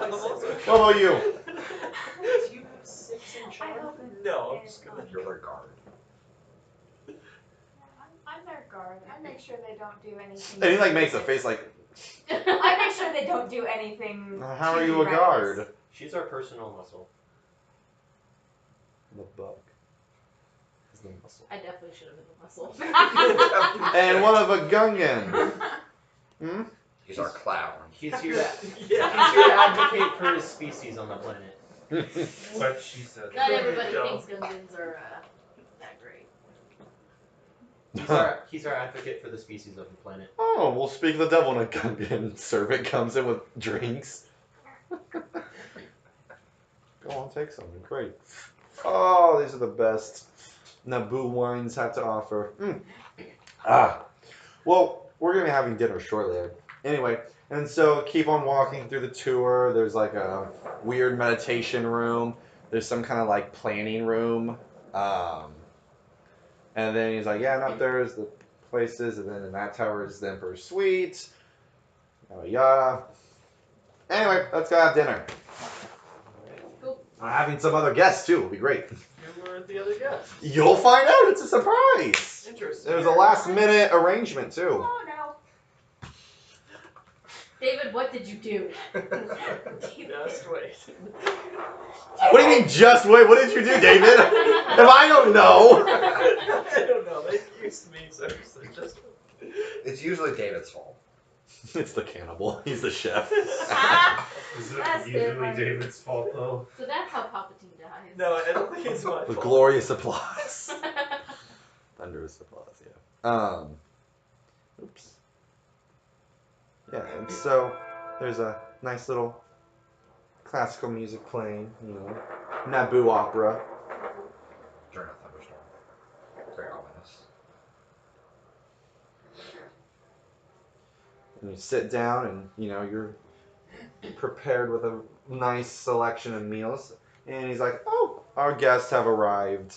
S3: I'm also
S4: What about you?
S2: Do you have 6 in
S7: I
S2: charge?
S7: hope it-
S3: No, I'm
S7: it's
S3: just gonna.
S7: fun.
S5: You're their guard.
S7: I'm their guard. I make sure they don't do anything.
S4: And he like makes a face like,
S7: I make sure they don't do anything.
S4: how are
S7: too
S4: you a
S7: reckless.
S4: guard?
S2: She's our personal muscle.
S4: The buck is the muscle.
S1: I definitely should have been the muscle.
S4: And what of a Gungan? Hmm?
S5: He's our clown.
S2: He's here to
S3: Yeah.
S2: he's here to advocate for his species on the planet.
S6: What she said.
S1: Not everybody
S3: Joe.
S1: thinks Gungans are that great.
S2: He's our advocate for the species of the planet.
S4: Oh, we'll speak the devil in a Gungan. Servant comes in with drinks. Go on, take some. Great. Oh, these are the best Naboo wines have to offer. Well, we're going to be having dinner shortly. Anyway, and so keep on walking through the tour. There's like a weird meditation room. There's some kind of like planning room. And then he's like, yeah, and up there is the places. And then in that tower is the Emperor's Suite. Yada yada. Anyway, let's go have dinner. I'm having some other guests too. It'll be great.
S3: You were the other guest.
S4: You'll find out. It's a surprise.
S3: Interesting.
S4: It was a last minute arrangement too.
S7: Oh no.
S1: David, what did you do?
S3: Just wait.
S4: What do you mean, just wait? What did you do, David? If I don't know.
S3: I don't know. They used me, so just.
S5: It's usually David's fault.
S4: It's the cannibal. He's the chef.
S6: Is it
S7: That's good,
S6: usually
S7: Mike.
S6: David's fault though?
S1: So that's how Palpatine dies.
S3: No, I don't think it's my
S4: The
S3: fault.
S4: glorious applause. Thunderous applause, yeah. Oops. Yeah, and so there's a nice little classical music playing, you know, Naboo opera.
S5: During a thunderstorm. Very ominous.
S4: And you sit down and, you know, you're prepared with a nice selection of meals. And he's like, oh, our guests have arrived.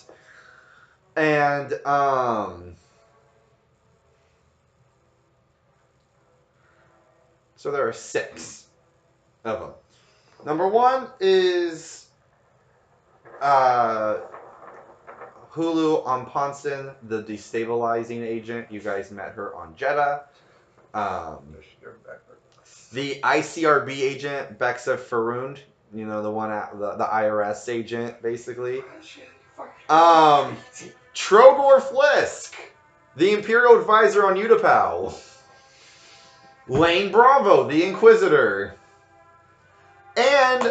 S4: And, so there are 6. of them. Number one is Hulu Amponson, the destabilizing agent. You guys met her on Jedi. The ICRB agent, Bexa Farund. You know, the one at the IRS agent, basically. Trogor Flisk, the Imperial Advisor on Utapau. Lane Bravo, the Inquisitor. And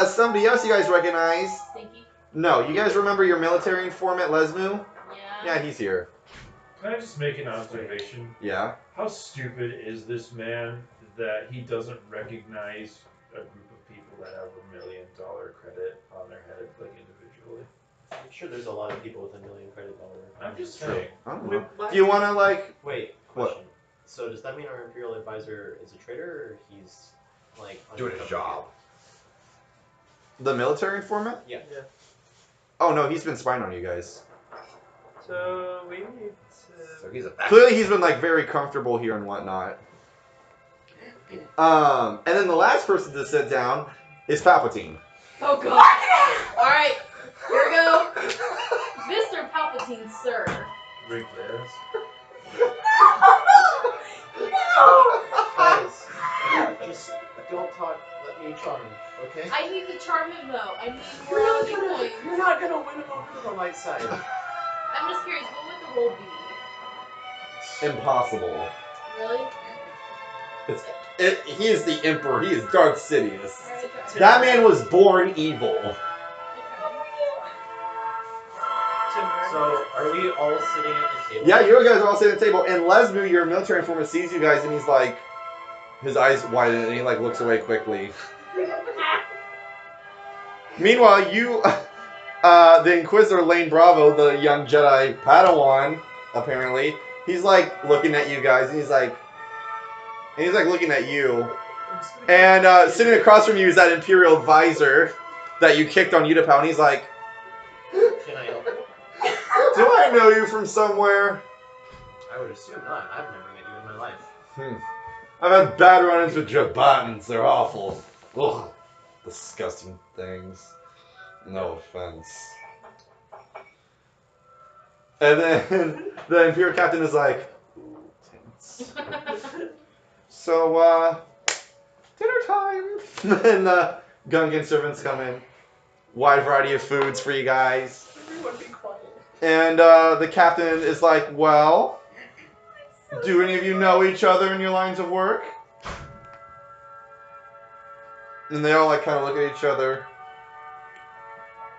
S4: somebody else you guys recognize.
S1: Stinky.
S4: No, you guys remember your military informant, Lesmu?
S1: Yeah.
S4: Yeah, he's here.
S6: Can I just make an observation?
S4: Yeah.
S6: How stupid is this man that he doesn't recognize a group of people that have $1 million credit on their head, like individually?
S2: I'm sure there's a lot of people with $1 million credit on their.
S6: I'm just saying.
S4: I don't know. Do you want to, like...
S2: Wait,
S4: What?
S2: question. So does that mean our Imperial Advisor is a traitor, or he's, like...
S5: Doing his job.
S4: The military informant?
S2: Yeah.
S4: Oh, no, he's been spying on you guys.
S3: So we need to.
S5: So he's a
S4: Clearly he's been, like, very comfortable here and whatnot. And then the last person to sit down is Palpatine.
S1: Oh god. Alright, here we go. Mr. Palpatine, sir.
S6: Rick Bass.
S2: Guys, just don't talk. Let me charm him, okay?
S1: I need to charm him though. I need morality points.
S2: You're not gonna win him over to the light side.
S1: I'm just curious, what would the role be?
S4: Impossible.
S1: Really?
S4: He is the Emperor. He is Darth Sidious.
S1: Alright, try.
S4: That man was born evil.
S2: So, are we all sitting at the table?
S4: Yeah, you guys are all sitting at the table, and Lesmu, your military informant, sees you guys, and he's like, his eyes widen, and he like looks away quickly. Meanwhile, you, the Inquisitor Lane Bravo, the young Jedi Padawan, apparently, he's like looking at you guys, and he's like looking at you, and sitting across from you is that Imperial Advisor that you kicked on Utapau, and he's like,
S2: Can I help you?
S4: do I know you from somewhere?
S2: I would assume not. I've never met you in my life.
S4: I've had bad run-ins with Jabatans. They're awful. Ugh. Disgusting things. No offense. And then the Imperial Captain is like, ooh, tense. So, dinner time. And the Gungan servants come in. Wide variety of foods for you guys.
S2: Everyone be quiet.
S4: And the captain is like, well, do any of you know each other in your lines of work? And they all like kind of look at each other.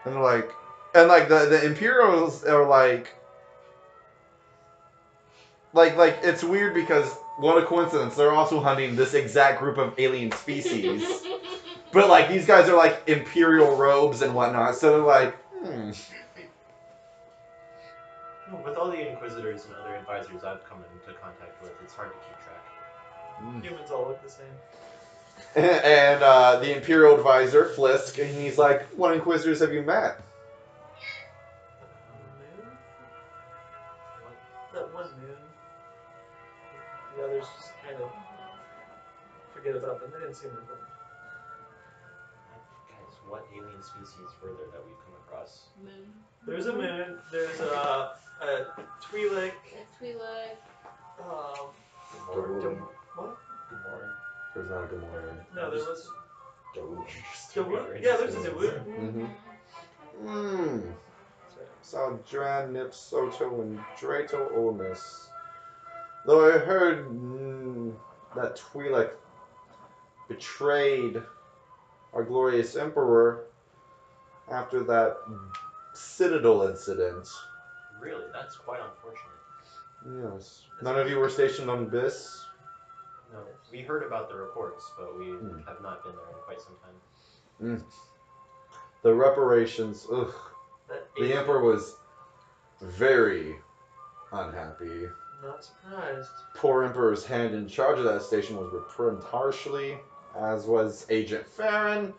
S4: And they're like, the Imperials are like it's weird because what a coincidence, they're also hunting this exact group of alien species. But like these guys are like Imperial robes and whatnot, so they're like,
S2: With all the Inquisitors and other advisors I've come into contact with, it's hard to keep track.
S3: Humans all look the same.
S4: And the Imperial Advisor, Flisk, and he's like, what Inquisitors have you met?
S3: Moon? That one moon. The others just kind of forget about them. They didn't seem important.
S2: Guys, what alien species were there that we've come across?
S1: Moon.
S3: There's a moon. There's a Twi'lek.
S1: A Twi'lek.
S3: What?
S5: Gamora.
S4: There's not a Gamora.
S3: No, there was.
S5: Doge.
S3: Dawood? Yeah, there's a Dawood.
S4: Mm-hmm. Saldran, Nipsoto, and Drato Olmus. Though I heard that Twi'lek betrayed our glorious Emperor after that Citadel incident.
S2: Really? That's quite unfortunate.
S4: Yes. None of you were stationed on Biss?
S2: No, we heard about the reports, but we have not been there in quite some time.
S4: The reparations, ugh. The Emperor was very unhappy.
S3: Not surprised.
S4: Poor Emperor's hand in charge of that station was reprimanded harshly, as was Agent Farron.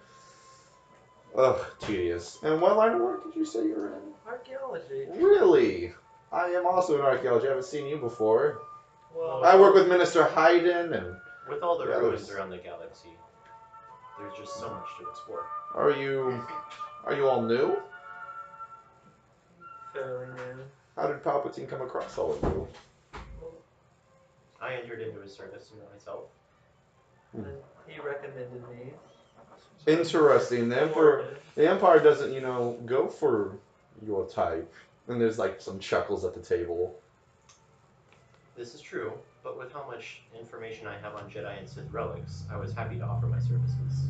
S4: Ugh, tedious. And what line of work did you say you were in?
S3: Archaeology.
S4: Really? I am also in archaeology. I haven't seen you before.
S3: Well,
S4: I work with Minister Hayden and...
S2: With all the
S4: Yeah,
S2: ruins
S4: there's-
S2: around the galaxy, There's just so much to explore.
S4: Are you all new?
S3: Fairly new.
S4: How did Palpatine come across all of you?
S2: I entered into his service myself.
S3: And he recommended me.
S4: Interesting. The Empire doesn't, go for your type. And there's like some chuckles at the table.
S2: This is true, but with how much information I have on Jedi and Sith relics, I was happy to offer my services.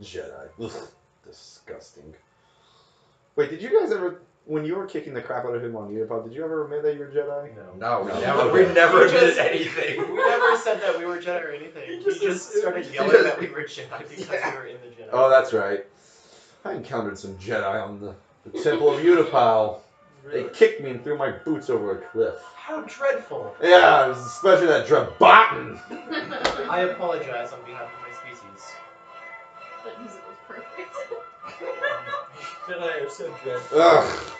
S4: Jedi. Ugh, disgusting. Wait, did you guys ever, when you were kicking the crap out of him on Unipod, did you ever admit that you were Jedi?
S5: No,
S4: No.
S5: we never
S2: We
S5: admitted
S2: just-
S5: anything.
S2: We never said that we were Jedi or anything.
S3: He
S2: He
S3: just
S2: just
S3: assumed-
S2: started
S3: he
S2: yelling
S5: just-
S2: that we were Jedi because we were in the Jedi.
S4: Oh, that's right. I encountered some Jedi on the Temple of Utapau. They
S3: Really?
S4: kicked me and threw my boots over a cliff.
S2: How dreadful!
S4: Yeah, especially that Drabatin.
S2: I apologize on behalf of my species.
S1: That music was perfect.
S3: Jedi are so dreadful.
S4: Ugh.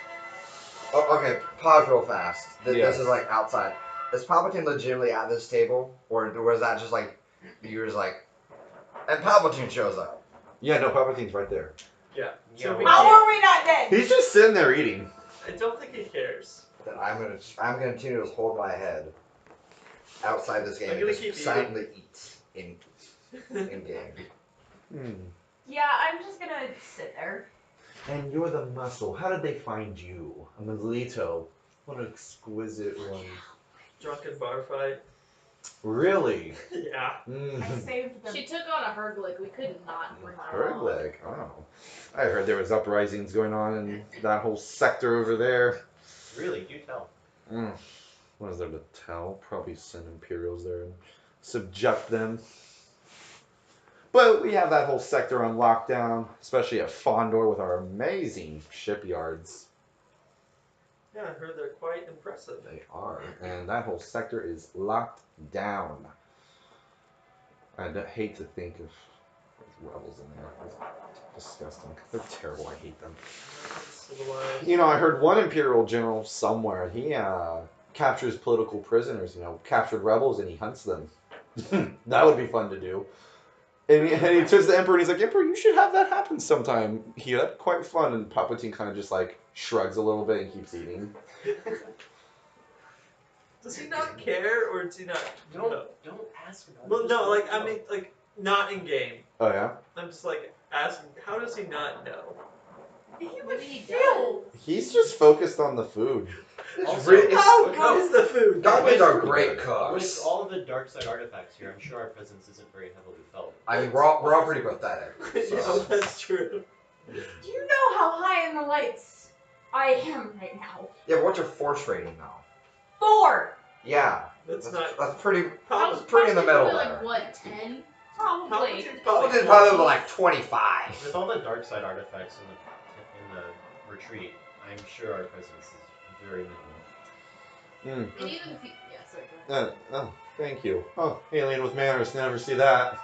S5: Oh, okay, pause real fast.
S4: Yes.
S5: This is like outside. Is Palpatine legitimately at this table, or was that just like you were just like, and Palpatine shows up?
S4: Yeah, no, Palpatine's right there.
S3: Yeah.
S2: Yeah,
S3: So we
S7: How
S3: can't-
S7: are we not dead?
S4: He's just sitting there eating.
S3: I don't think he cares.
S5: Then I'm gonna continue to hold my head outside this game
S3: I'm
S5: and
S3: gonna
S5: just
S3: keep
S5: silently eat in game.
S7: Yeah, I'm just gonna sit there.
S4: And you're the muscle. How did they find you? A Melito. What an exquisite one.
S3: Drunken bar fight.
S4: Really?
S3: Yeah.
S7: I saved them.
S1: She took on a Herglick. We could not bring her along.
S4: Herglick. Oh. I heard there was uprisings going on in that whole sector over there.
S2: Really, do tell.
S4: What is there to tell? Probably send Imperials there and subject them. But we have that whole sector on lockdown, especially at Fondor with our amazing shipyards.
S3: Yeah, I heard they're quite impressive.
S4: They are. And that whole sector is locked down. I'd hate to think of there's rebels in there. It's disgusting. They're terrible. I hate them.
S3: Civilized.
S4: I heard one Imperial general somewhere, he captures political prisoners, captured rebels, and he hunts them. That would be fun to do. And he turns to the Emperor and he's like, Emperor, you should have that happen sometime here. That'd be quite fun. And Palpatine kind of just like shrugs a little bit and keeps eating.
S3: Does he not care, or does he not?
S2: Don't ask about it.
S3: Well,
S2: Just
S3: no,
S2: let
S3: like
S2: it
S3: I
S2: go.
S3: mean, like not in game.
S4: Oh yeah?
S3: I'm just like asking, how does he not know?
S1: Maybe he
S7: Feel.
S1: does.
S4: He's just focused on the food.
S2: Also,
S5: really-
S3: How
S2: with-
S3: good is the food?
S5: Goblins are
S2: with-
S5: great
S2: With
S5: cooks.
S2: all of the dark side artifacts here, I'm sure our presence isn't very heavily felt.
S5: I mean, we're all pretty pathetic.
S3: Yeah,
S5: So.
S3: that's true.
S7: Do you know how high in the lights I am right now?
S5: Yeah, but what's your force rating now?
S7: 4!
S5: Yeah,
S3: That's
S5: that's
S3: not.
S5: pretty.
S1: How-
S5: It's pretty in the middle
S1: probably
S5: there.
S1: like what, 10?
S7: Probably.
S3: Palpatine's
S5: Palpatine's probably like 25.
S2: With all the dark side artifacts in the retreat, I'm sure our presence is very minimal.
S1: And even if you, yeah, sorry, go ahead.
S4: Oh, thank you. Oh, alien with manners, never see that.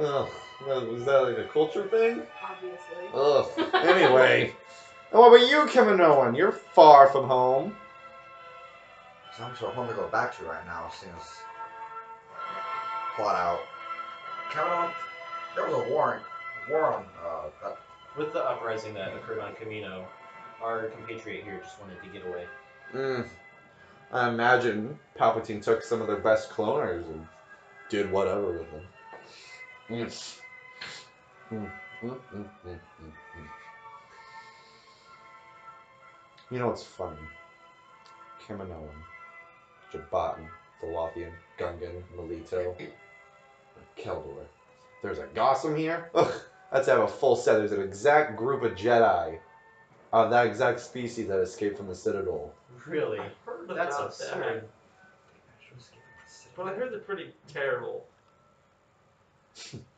S4: Ugh, was that like a culture thing?
S1: Obviously.
S4: Ugh. Anyway, and what about you, Kaminoan? You're far from home.
S5: So I'm so home to go back to right now, seeing as plot out. Kevin, there was a war on that.
S2: With the uprising that occurred on Camino, our compatriot here just wanted to get away.
S4: I imagine Palpatine took some of their best cloners and did whatever with them. You know what's funny? Kaminoan, Jabatin, Thalothian, Gungan, Melito, Keldor. There's a Gossam here? Ugh, let's have a full set. There's an exact group of Jedi of that exact species that escaped from the Citadel.
S2: Really?
S3: I heard
S2: That's
S3: about
S2: absurd.
S3: that. But I heard they're pretty terrible.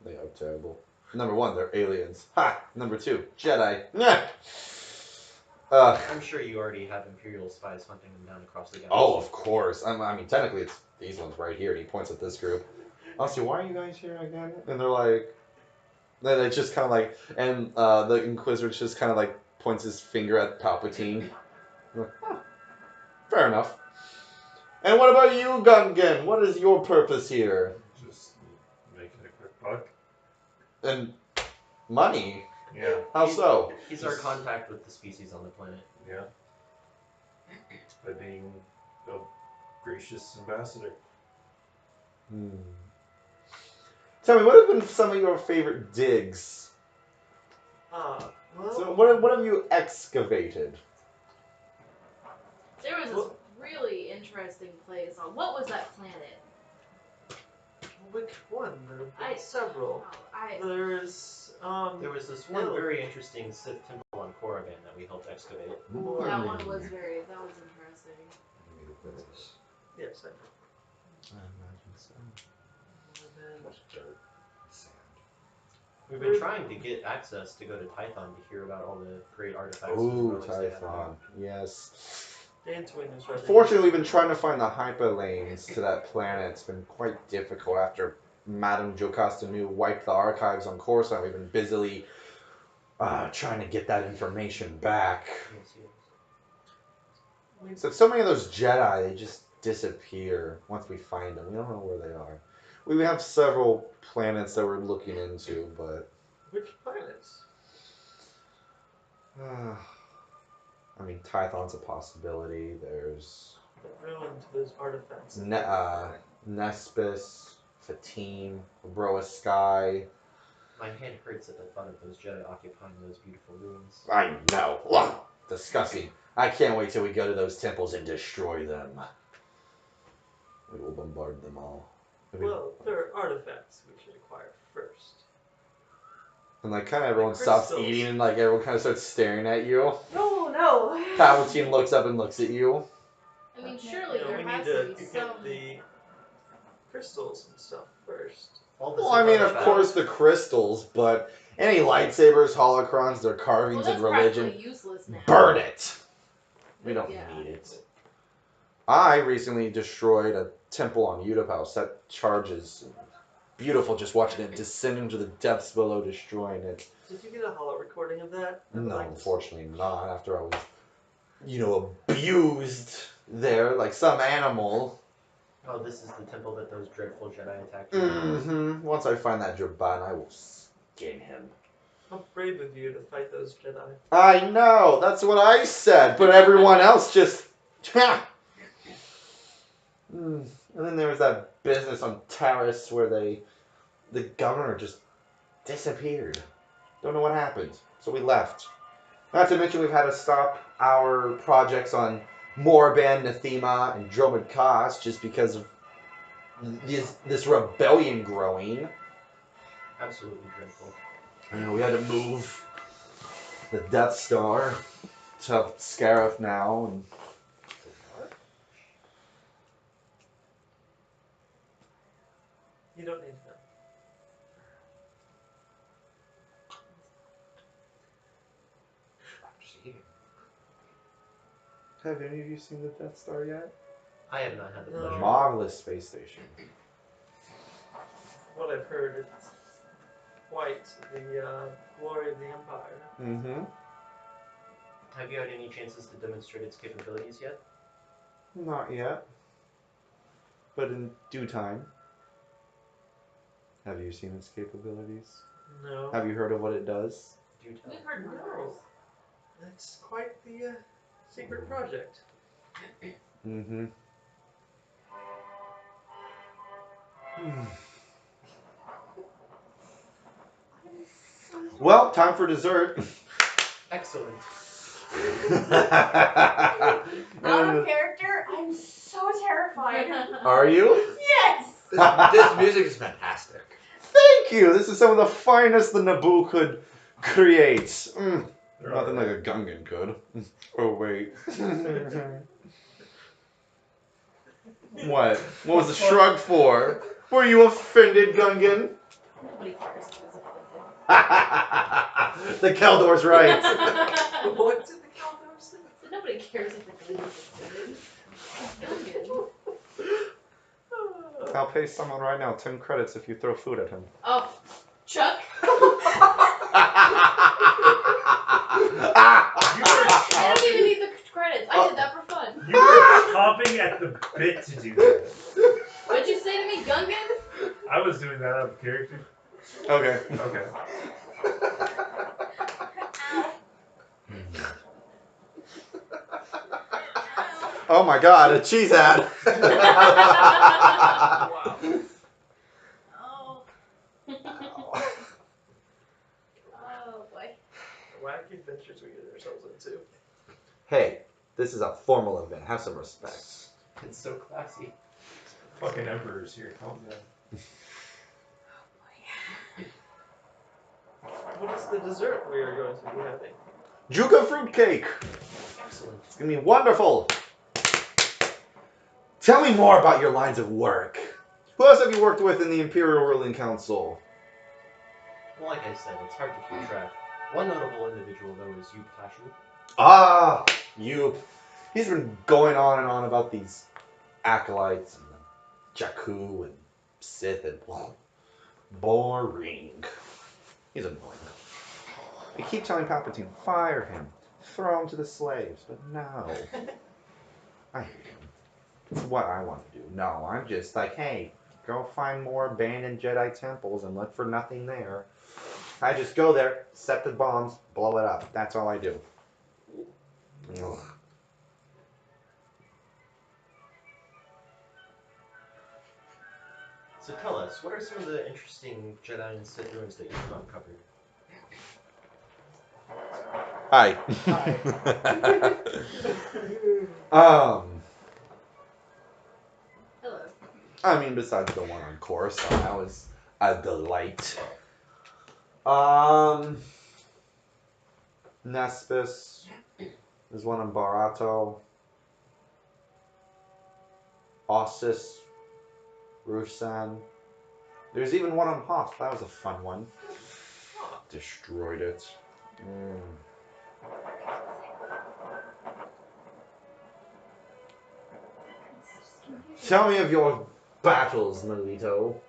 S4: They are terrible. Number one, they're aliens. Ha! Number two, Jedi. Nyeh!
S2: I'm sure you already have Imperial spies hunting them down across the galaxy.
S4: Oh, of course. I mean, technically, it's these ones right here. And he points at this group. I'll see, why are you guys here again? And they're like, then it's just kind of like, and the Inquisitor just kind of like points his finger at Palpatine. I'm like, huh, fair enough. And what about you, Gungan? What is your purpose here?
S6: Just making
S4: And money?
S6: Yeah.
S4: How so?
S2: He's our contact with the species on the planet.
S6: Yeah. By being a gracious ambassador.
S4: Tell me, what have been some of your favorite digs?
S3: Well,
S4: So what have you excavated?
S1: There was this really interesting place on. What was that planet?
S3: which one? There have been several.
S1: Oh,
S3: There's
S2: There was this one
S3: Hill.
S2: very interesting Sith temple on Korriban that we helped excavate.
S1: that one was that was interesting.
S5: I need to put this.
S3: Yes, I know.
S4: I imagine so.
S5: What's dirt? Sand.
S2: We've been trying to get access to go to Tython to hear about all the great artifacts. and
S4: Ooh,
S2: relics they have there.
S4: Typhon. Yes.
S3: Dantooine is right.
S4: Fortunately, we've been trying to find the hyperlanes to that planet. It's been quite difficult after Madame Jocasta Nu wiped the archives on Coruscant. We've been busily trying to get that information back.
S2: Yes.
S4: So many of those Jedi, they just disappear once we find them. We don't know where they are. We have several planets that we're looking into, but...
S3: Which planets?
S4: I mean, Tython's a possibility. There's...
S3: Ruined those artifacts.
S4: Nespis, Fatine, Broa Sky.
S2: My head hurts at the thought of those Jedi occupying those beautiful ruins.
S4: I know. Ugh, disgusting. I can't wait till we go to those temples and destroy them. We will bombard them all.
S3: Well, there are artifacts we should acquire first.
S4: And like kind of everyone stops
S3: Crystals.
S4: eating and like everyone kind of starts staring at you.
S7: No.
S4: Palpatine looks up and looks at you.
S1: I mean, surely
S3: You know,
S1: there
S3: we
S1: has
S3: need
S1: to
S3: to
S1: be
S3: get
S1: some.
S3: the crystals and stuff first.
S2: All the
S4: Well, I mean, of
S2: artifacts-
S4: course the crystals, but any lightsabers, holocrons, their carvings
S1: Well,
S4: and
S1: that's
S4: religion,
S1: practically useless now.
S4: burn it. We don't
S1: Yeah.
S4: need it. I recently destroyed a temple on Utapau. Set charges. Beautiful, just watching it descend into the depths below, destroying it.
S3: Did you get a hollow recording of that? I would
S4: No,
S3: like to see.
S4: unfortunately not. After I was, abused there like some animal.
S2: Oh, this is the temple that those dreadful Jedi attacked.
S4: Once I find that Jaban, I will skin him.
S3: How brave of you to fight those Jedi.
S4: I know, that's what I said, but everyone else just... And then there was that business on Taris where the governor just disappeared. Don't know what happened, so we left. Not to mention we've had to stop our projects on Morban, Nathema, and Dromid Kos just because of this rebellion growing.
S2: Absolutely dreadful.
S4: And we had to move the Death Star to Scarif now, and
S3: You don't need them.
S4: have any of you seen the Death Star yet?
S2: I have not had the
S3: No.
S2: pleasure.
S4: Marvelous space station.
S3: What I've heard, it's quite the glory of the Empire.
S4: Mm-hmm.
S2: Have you had any chances to demonstrate its capabilities yet?
S4: Not yet. But in due time. Have you seen its capabilities?
S3: No.
S4: Have you heard of what it does?
S2: Do tell.
S1: We've heard
S3: No.
S1: rumors.
S3: It's quite the secret project.
S4: Mm-hmm. Well, time for dessert.
S2: Excellent.
S7: Out of character, I'm so terrified.
S4: Are you?
S7: Yes!
S5: This music is fantastic.
S4: Thank you. This is some of the finest the Naboo could create. Nothing like a Gungan could. Oh wait. What? What was the shrug for? Were you offended, Gungan?
S1: Nobody cares if it's offended.
S4: The Keldor's right.
S3: What did the Caldor say?
S1: So nobody cares if the Gungan is offended. Gungan.
S4: I'll pay someone right now 10 credits if you throw food at him.
S1: Oh, Chuck? I don't even need the credits. I did that for fun.
S6: You were chomping at the bit to do that.
S1: What'd you say to me, Gungan?
S6: I was doing that out of character.
S4: Okay.
S6: Okay.
S4: Oh my god, a cheese ad.
S3: Wow.
S1: Oh. Oh boy.
S3: Wacky adventures we get ourselves into.
S4: Hey, this is a formal event. Have some respect.
S2: It's so classy.
S6: Fucking emperor's here. Calm down.
S3: What is the dessert we are going to be having?
S4: Juka fruitcake.
S2: Excellent.
S4: It's gonna be wonderful. Tell me more about your lines of work. Who else have you worked with in the Imperial Ruling Council?
S2: Well, like I said, it's hard to keep track. One notable individual, though, is Yu Tashu.
S4: Ah, you. He's been going on and on about these acolytes and Jakku and Sith and boring. He's annoying. They keep telling Palpatine, fire him, throw him to the slaves, but no. I hate him. It's what I want to do. No, I'm just like, hey, go find more abandoned Jedi temples and look for nothing there. I just go there, set the bombs, blow it up. That's all I do. Ugh.
S2: So tell us, what are some of the interesting Jedi and Sith ruins that you've uncovered?
S4: Hi.
S1: Hello.
S4: I mean, besides the one on course, that was a delight. Nespis. There's one on Barato. Ossis. Rusan. There's even one on Hoth. That was a fun one. Destroyed it. Tell me of your battles, Melito.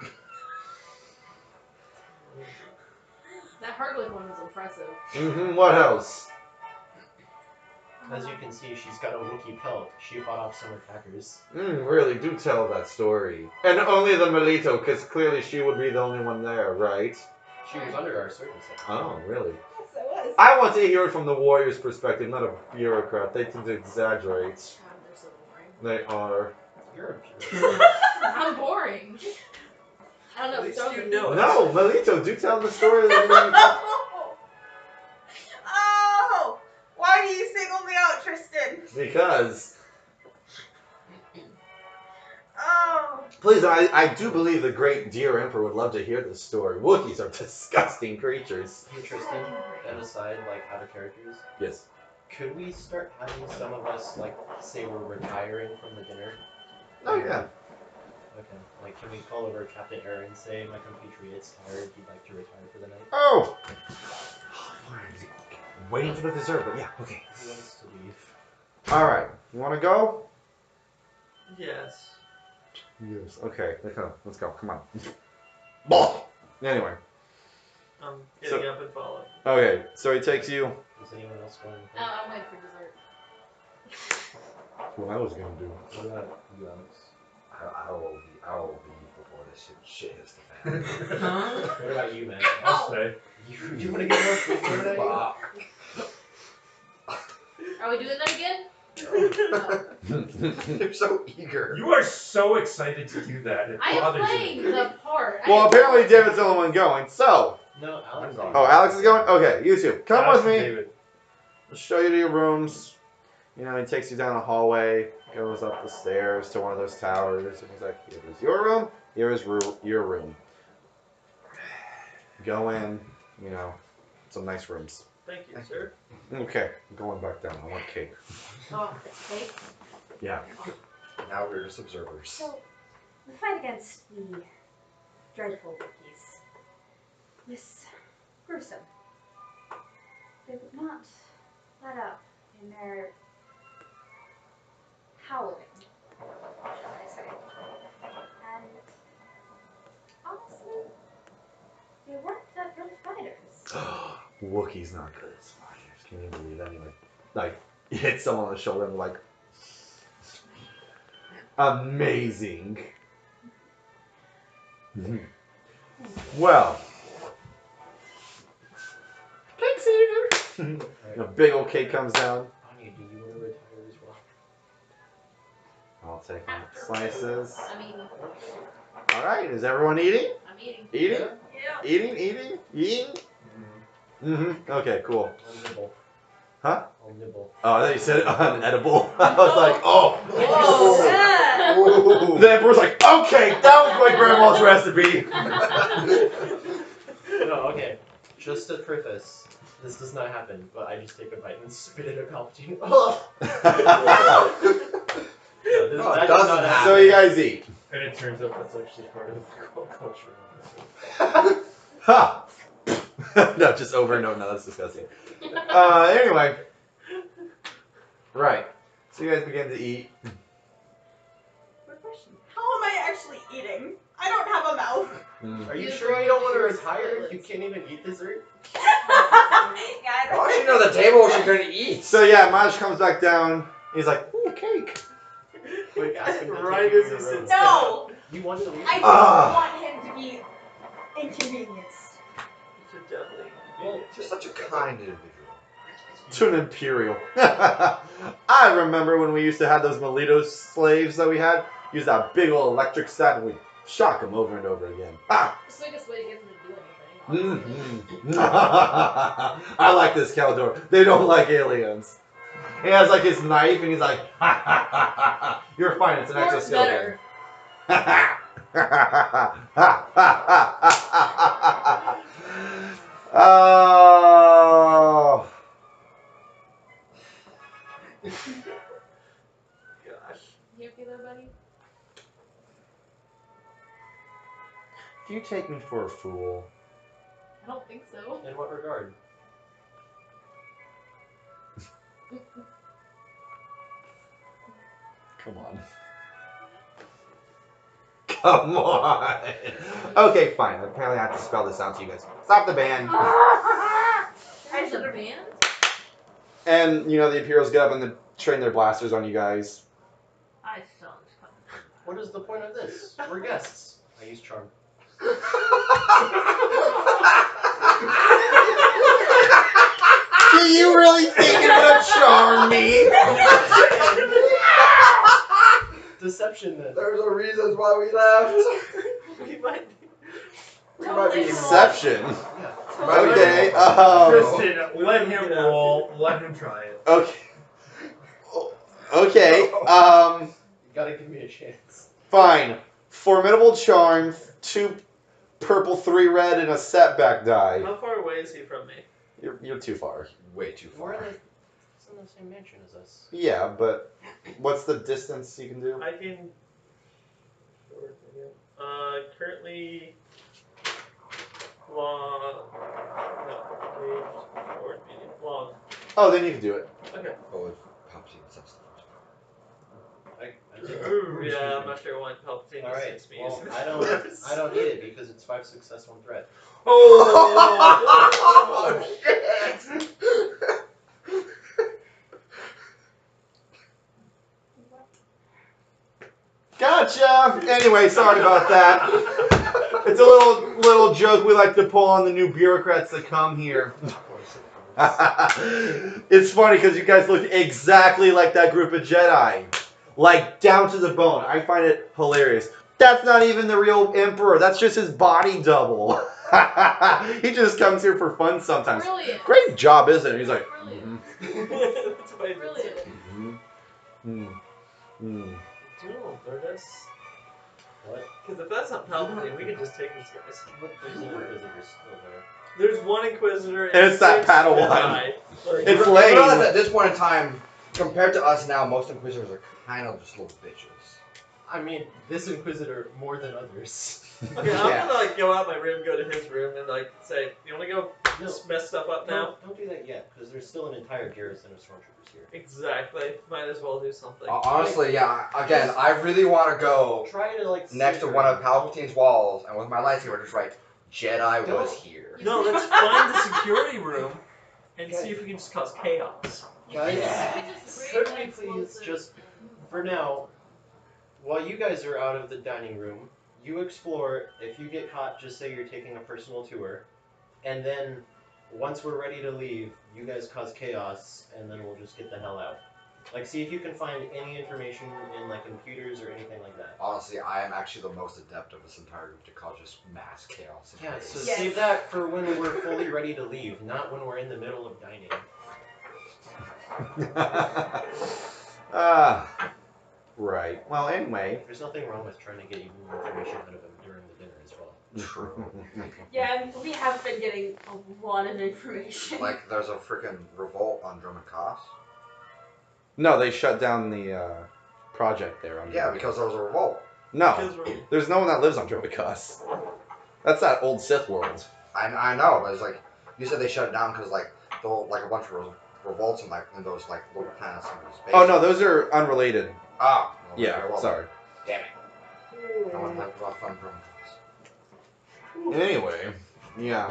S1: That Hardwick one was impressive.
S4: What else?
S2: As you can see, she's got a Wookiee pelt. She fought off some attackers.
S4: Really, do tell that story. And only the Melito, because clearly she would be the only one there, right?
S2: She was under our service.
S4: Oh, really?
S7: Yes, I was.
S4: I want to hear it from the warrior's perspective, not a bureaucrat. They tend to exaggerate.
S1: God, they're so boring.
S4: They are.
S2: You're a pure.
S1: I'm boring. I don't know.
S3: At least
S1: so
S3: you
S1: many-
S3: know it.
S4: No, Melito, do tell the story.
S7: Oh! Why do you single me out, Tristan?
S4: Because.
S7: Oh!
S4: Please, I do believe the great dear Emperor would love to hear this story. Wookiees are disgusting creatures.
S2: Hey, Tristan, and aside, like, out of characters,
S4: Yes.
S2: could we start having some of us, like, say we're retiring from the dinner?
S4: Oh, yeah.
S2: Okay. Like, can we call over Captain Aaron and say, my compatriot's tired, he'd like to retire for the night?
S4: Oh! Waiting for the dessert, but yeah, okay.
S2: He wants to leave.
S4: Alright, you want to go?
S3: Yes.
S4: Yes. Okay, let's go. Come on. Anyway.
S3: I'm getting up and following.
S4: Okay, so he takes you.
S2: Is anyone else going with
S1: Oh,
S2: him?
S1: I'm waiting for dessert.
S4: What I was gonna do.
S2: What about you, Alex?
S5: I will leave before this shit hits the fan.
S2: What about you, man?
S6: I'll stay.
S2: You want to get more food for today?
S1: Are we doing that again?
S5: You're so eager.
S6: You are so excited to do that. It
S1: I am
S6: bothers
S1: playing
S6: you.
S1: the part.
S4: Well, apparently David's the only one going. So.
S2: No, Alex.
S4: Oh, Alex is going? Okay, you two. Come
S6: Alex
S4: with me.
S6: and David.
S4: I'll show you to your rooms. You know, he takes you down a hallway, goes up the stairs to one of those towers, and he's like, here is your room, here is your room. Go in, you know, some nice rooms.
S3: Thank you, sir.
S4: Okay, I'm going back down. I want cake.
S1: Oh, it's cake.
S4: Yeah.
S5: Now we're just observers.
S7: So, the fight against the dreadful Wookiees was gruesome. They would not let up in their howling, shall I say. And honestly, they weren't that good fighters.
S4: Wookiee's not good at fighters. Can you believe that? He like hit someone on the shoulder and like, amazing. Well, A big old cake comes down.
S2: Anya, do you want to retire as well?
S4: I'll take slices.
S1: I'm eating.
S4: All right, is everyone eating?
S1: I'm eating.
S4: Eating?
S7: Yeah.
S4: Eating? Mm-hmm. Okay, cool.
S2: I'll nibble.
S4: Huh?
S2: I'll nibble.
S4: Oh, I thought you said unedible. I was like, oh.
S7: Whoa.
S4: The Emperor's like, okay, that was my grandma's recipe.
S2: No, okay. Just to preface, this does not happen, but I just take a bite and spit it at Palpatine. Ugh! No,
S5: No, it
S2: that
S5: doesn't
S2: does not
S5: happen.
S4: So you guys eat.
S6: And it turns out that's actually part of the culture.
S4: Ha! No, just over and over. No, that's disgusting. Anyway. Right. So you guys begin to eat.
S7: Good question. How am I actually eating? I don't have a mouth.
S2: Are you sure you don't want to retire? You can't even eat dessert?
S7: Yeah, I
S5: Why don't you know the table what you're gonna eat?
S4: So yeah, Maj comes back down. He's like, ooh, cake.
S2: Quick, ask him to
S3: Right
S2: take you
S3: as
S2: to
S3: he
S2: your room.
S3: sits
S7: No!
S2: You want to leave?
S7: I don't
S4: Ah.
S7: want him to be inconvenienced.
S3: should definitely.
S2: Well,
S5: You're such a kind individual.
S4: To an Imperial. I remember when we used to have those Melito slaves that we had. Use that big old electric staff and we'd shock them over and over again. Ah!
S1: It's the quickest way to get them to do anything. honestly.
S4: I like this Caldor. They don't like aliens. He has like his knife and he's like, ha ha ha ha ha. You're fine, it's an
S1: Or
S4: exoskeleton.
S1: better.
S4: Oh.
S3: Gosh.
S1: You okay there, buddy?
S4: Do you take me for a fool?
S1: I don't think so.
S2: in what regard?
S4: Come on. Come on. Okay, fine. Apparently I have to spell this out to you guys. Stop the band.
S1: There's a band?
S4: And, you know, the Imperials get up and they train their blasters on you guys.
S1: I saw this coming.
S2: What is the point of this? We're guests. I use charm.
S4: Do you really think it would charm me?
S2: Deception then.
S5: There's a reason why we left.
S3: We might.
S5: We might be
S4: Deception.
S2: Yeah.
S4: Okay.
S6: Kristen, let him roll. Let him try it.
S4: Okay. Okay.
S2: You gotta give me a chance.
S4: Fine. Formidable charm, 2 purple, 3 red, and a setback die.
S3: How far away is he from me?
S4: You're too far.
S5: way too
S2: We're
S5: far.
S2: in the same mansion as us.
S4: Yeah, but what's the distance you can do?
S3: I can. Currently. Long. No, engaged. Short, medium, long.
S4: Oh, then you can do it.
S3: Okay.
S5: But with Palpatine substance.
S2: I think
S3: Ooh, yeah, I'm not sure I want Palpatine to
S2: Alright,
S3: sense me.
S2: well,
S3: using
S2: I
S3: this.
S2: don't need it because it's 5 success, 1 threat.
S5: Oh, shit!
S4: Gotcha! Anyway, sorry about that. It's a little joke we like to pull on the new bureaucrats that come here. It's funny because you guys look exactly like that group of Jedi. Like, down to the bone. I find it hilarious. That's not even the real Emperor. That's just his body double. He just comes here for fun sometimes.
S1: Brilliant.
S4: Great job, isn't it? He's like,
S1: Brilliant.
S3: That's what I did.
S1: Brilliant.
S2: What?
S3: Because if that's not Palpatine, we can just take these guys.
S2: But there's an Inquisitor still there.
S3: There's one Inquisitor
S4: And it's that
S3: 6
S4: Padawan.
S3: Jedi.
S4: It's
S5: You
S4: lame.
S5: realize at this point in time, compared to us now, most Inquisitors are kind of just little bitches.
S2: I mean, this Inquisitor more than others.
S3: Okay, I'm gonna like go out my room, go to his room, and like say, "You wanna go
S2: No.
S3: mess stuff up now?"
S2: Don't do that yet, because there's still an entire garrison of stormtroopers here.
S3: Exactly. Might as well do something.
S5: Honestly, yeah. Again, I really want to go
S2: Try to like
S5: next to
S2: sit
S5: one of
S2: around.
S5: Palpatine's walls, and with my lightsaber, just write, "Jedi was
S2: Don't-
S5: here."
S3: No, let's find the security room and see if we can just cause chaos.
S2: Guys,
S1: Just
S2: could
S1: create
S2: we
S1: an
S2: please
S1: explosive-
S2: just, for now, while you guys are out of the dining room, you explore. If you get caught, just say you're taking a personal tour, and then once we're ready to leave, you guys cause chaos, and then we'll just get the hell out. Like, see if you can find any information in, like, computers or anything like that.
S5: Honestly, I am actually the most adept of this entire group to cause just mass chaos. in
S2: Yeah,
S5: place.
S2: so
S1: Yes.
S2: save that for when we're fully ready to leave, not when we're in the middle of dining.
S4: Right. Well, anyway.
S2: There's nothing wrong with trying to get even more information out of him during the dinner as well.
S1: Yeah, and we have been getting a lot of information.
S5: Like, there's a freaking revolt on Drummond Cost.
S4: No, they shut down the project there. On
S5: Yeah, because there was a revolt.
S4: No, there's no one that lives on Drovikas. That's that old Sith world.
S5: I know, but it's like you said they shut it down because like the whole, like a bunch of revolts in like in those like little planets in space.
S4: Oh no, those are unrelated.
S5: Ah. Well,
S4: Yeah,
S5: okay, well,
S4: sorry.
S5: Damn it. I want to have a lot of fun from this.
S4: Anyway, yeah.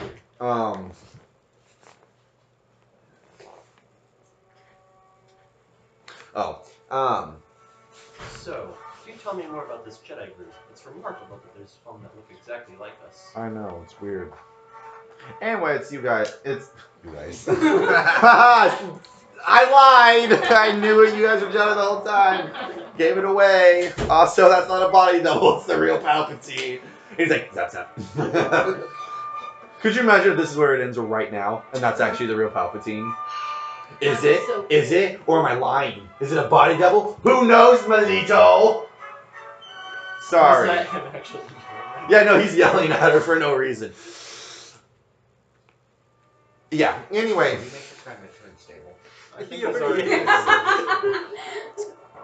S2: So, do tell me more about this Jedi group. It's remarkable that there's some that look exactly like us.
S4: I know, it's weird. Anyway, it's you guys. It's you guys. I lied! I knew it. You guys were Jedi the whole time. Gave it away. Also, that's not a body double. It's the real Palpatine. He's like, zap, zap. Could you imagine if this is where it ends right now, and that's actually the real Palpatine? Is it?
S1: So cool.
S4: Is it? Or am I lying? Is it a body double? Who knows, Malito? Sorry.
S2: Was that him actually doing that?
S4: Yeah, no, he's yelling at her for no reason. Yeah, anyway.
S5: You make this guy mature and stable.
S2: I think
S3: He
S2: he's
S3: already
S2: already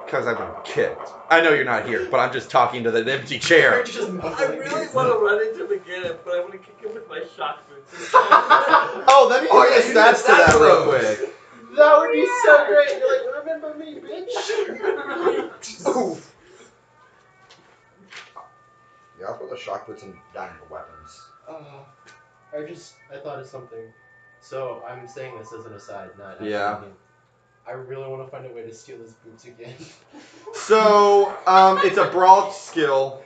S4: Because I've been kicked. I know you're not here, but I'm just talking to the empty chair.
S2: just
S3: I really want to run into him again, but I want to kick him with my shock boots.
S4: Oh, let me
S5: Oh,
S4: get
S5: yeah,
S4: the
S5: you
S4: stats
S5: did
S4: to that
S5: stats
S4: real
S5: throws.
S4: quick.
S2: That would be so great. You're like, remember me, bitch.
S5: Oof. Yeah, I'll put the shock boots and dining weapons.
S2: I thought of something. So I'm saying this as an aside, not actually
S4: Yeah.
S2: thinking. I really want to find a way to steal his boots again.
S4: So, it's a brawl skill.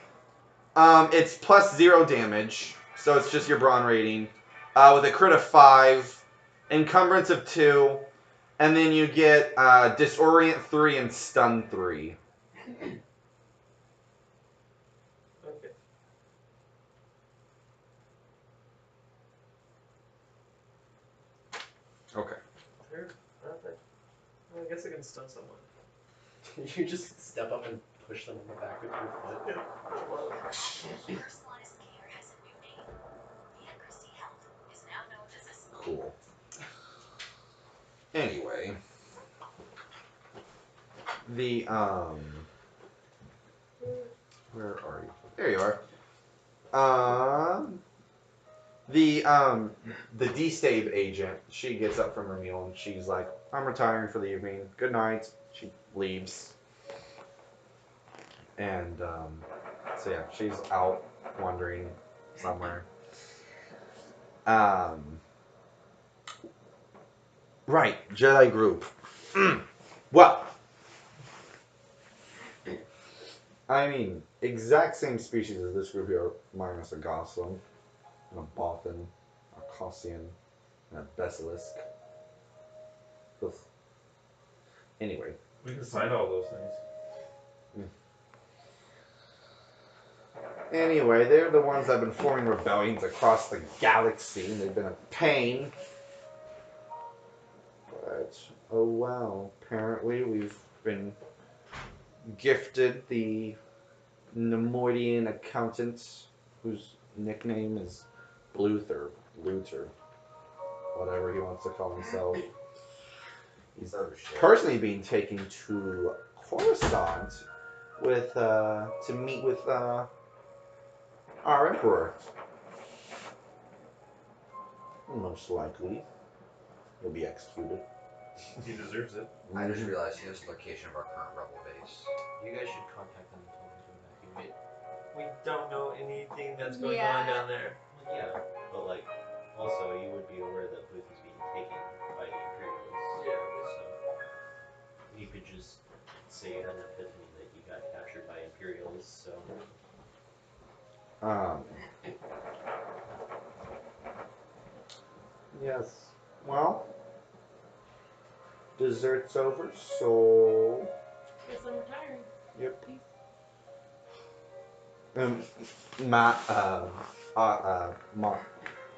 S4: It's plus 0 damage, so it's just your brawn rating. With a crit of 5, encumbrance of 2, and then you get disorient 3 and stun 3.
S3: Okay.
S4: Okay.
S3: Sure. Okay. Well, I guess I can stun someone.
S2: You just step up and push them in the back with your foot.
S8: Personalized care has a new name. The Accuracy Health is now known as a
S4: Cool. Anyway. The, where are you? There you are. The D-Stave agent, she gets up from her meal and she's like, I'm retiring for the evening. Good night. She leaves. And, so yeah, she's out wandering somewhere. Right, Jedi group. Well, I mean, exact same species as this group here, minus a Goslin, and a Bothan, a Kossian, and a Basilisk. Ugh. Anyway.
S6: We can find all those things.
S4: Anyway, they're the ones that have been forming rebellions across the galaxy, and they've been a pain. But, oh wow, apparently we've been gifted the Nemoidian accountant, whose nickname is Luther, whatever he wants to call himself. He's personally being taken to Coruscant with to meet with our Emperor. Most likely, he'll be executed.
S6: He deserves it.
S5: I just realized here's the location of our current rebel base.
S2: You guys should contact them and tell them to evacuate.
S3: We don't know anything that's going
S1: Yeah.
S3: on down there.
S2: Well, yeah, but like, also you would be aware that Booth is being taken by the Imperials.
S3: Yeah.
S2: So you could just say you had an epiphany that you got captured by Imperials. So
S4: Yes. Well, dessert's over, so.
S1: Guess I'm retiring.
S4: Yep.
S1: Peace.
S4: Matt,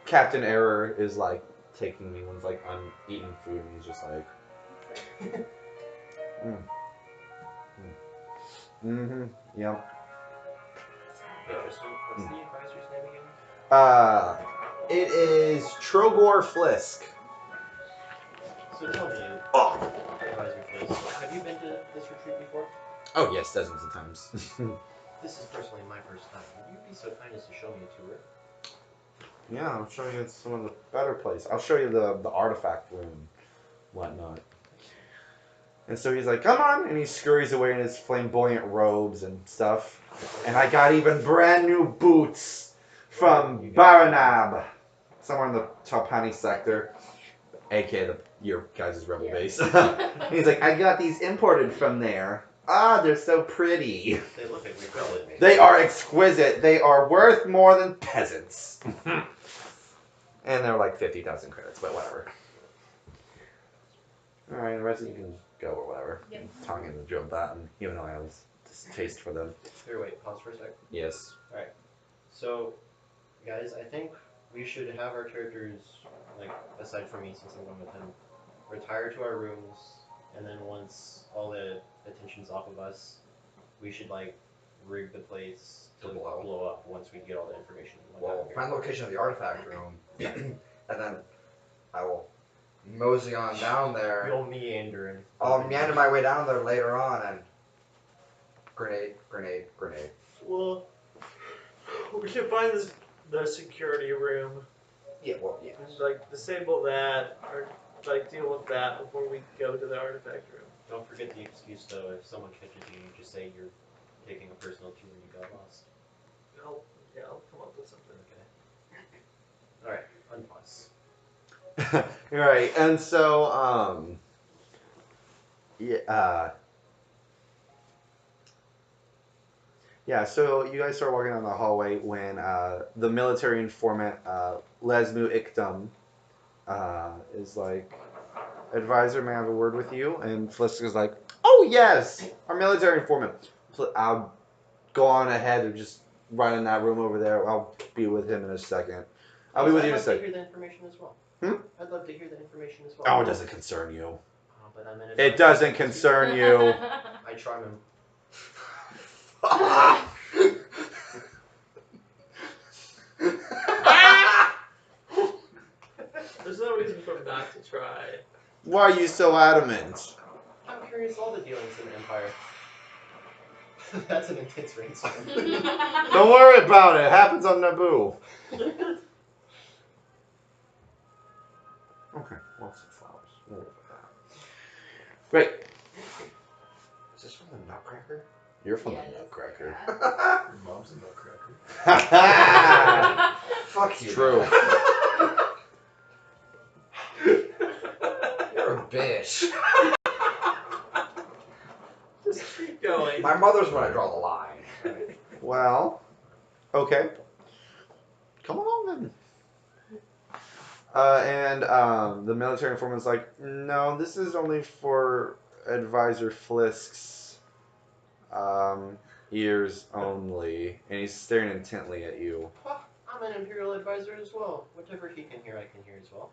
S4: Captain Error is like taking me when like I'm eating food, and he's just like, yep.
S2: Interesting. What's the advisor's name again?
S4: It is Trogor Flisk.
S2: So tell me, Advisor Fliss, have you been to this retreat before?
S4: Oh yes, dozens of times.
S2: This is personally my first time. Would you be so kind as to show me a tour?
S4: Yeah, I'll show you some of the better places. I'll show you the artifact room and whatnot. And so he's like, come on, and he scurries away in his flamboyant robes and stuff. And I got even brand new boots from Baranab, somewhere in the Talpani sector, aka your guys' rebel base. He's like, I got these imported from there. Ah, they're so pretty.
S2: They look exquisite.
S4: They are exquisite. They are worth more than peasants. And they're like 50,000 credits, but whatever. Alright, the rest of you can go or whatever.
S1: Yep.
S4: I'm talking to Joe Batten, even though I have a distaste for them.
S2: Here, wait, pause for a sec.
S4: Yes.
S2: Alright. So, guys, I think we should have our characters, like, aside from me, since I'm going with him, retire to our rooms, and then once all the attention's off of us, we should, like, rig the place to blow up once we get all the information.
S5: Well, find the location of the artifact room, and then I will mosey on down there.
S2: You'll meander and...
S5: I'll meander my way down there later on and grenade.
S3: Well, we should find the security room.
S5: Yeah, well, yeah.
S3: And, like, disable that, or, like, deal with that before we go to the artifact room.
S2: Don't forget the excuse, though. If someone catches you, you just say you're taking a personal tour and you got lost.
S3: I'll come up with something.
S2: Okay. Alright, unpause.
S4: Right, and so, yeah, so you guys start walking down the hallway when the military informant, Lesmu Ikdum, is like, advisor, may I have a word with you? And Flisk is like, oh yes, our military informant. I'll go on ahead and just run in that room over there. I'll be with him in a second. I'll be with you in a second.
S2: I'd love to hear the information as well. I'd love to hear the information as well.
S4: Oh, it doesn't concern you.
S2: Oh, but I'm in
S4: It doesn't concern you.
S2: I charm him.
S3: There's no reason for him not to try.
S4: Why are you so adamant?
S2: I'm curious all the dealings in the Empire. That's an intense rainstorm.
S4: Don't worry about it. It happens on Naboo. Okay, well, some flowers. We'll look at that. Great.
S5: Is this from the Nutcracker?
S4: You're from
S1: Yes.
S4: the Nutcracker.
S6: Your mom's a nutcracker.
S5: Fuck you.
S4: True.
S5: You're a bitch.
S3: Just keep going.
S5: My mother's when I draw the line.
S4: Well, okay. Come along then. And the military informant's like, no, this is only for Advisor Flisk's ears only. And he's staring intently at you.
S2: I'm an Imperial advisor as well. Whatever he can hear, I can hear as well.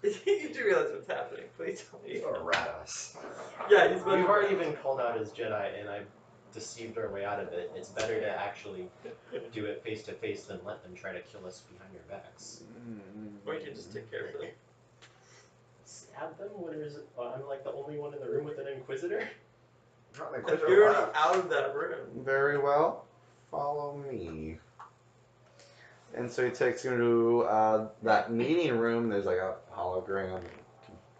S3: You do realize what's happening. Please tell me.
S5: You're a rat ass.
S3: Yeah, he's
S2: We've already been called out as Jedi, and I've deceived our way out of it. It's better to actually do it face to face than let them try to kill us behind our backs.
S3: Or you can just take care of them.
S2: Stab them when I'm like the only one in the room with an Inquisitor?
S5: Not an Inquisitor,
S3: You're
S5: what?
S3: already out of that room.
S4: Very well. Follow me. And so he takes you to that meeting room. There's like a hologram,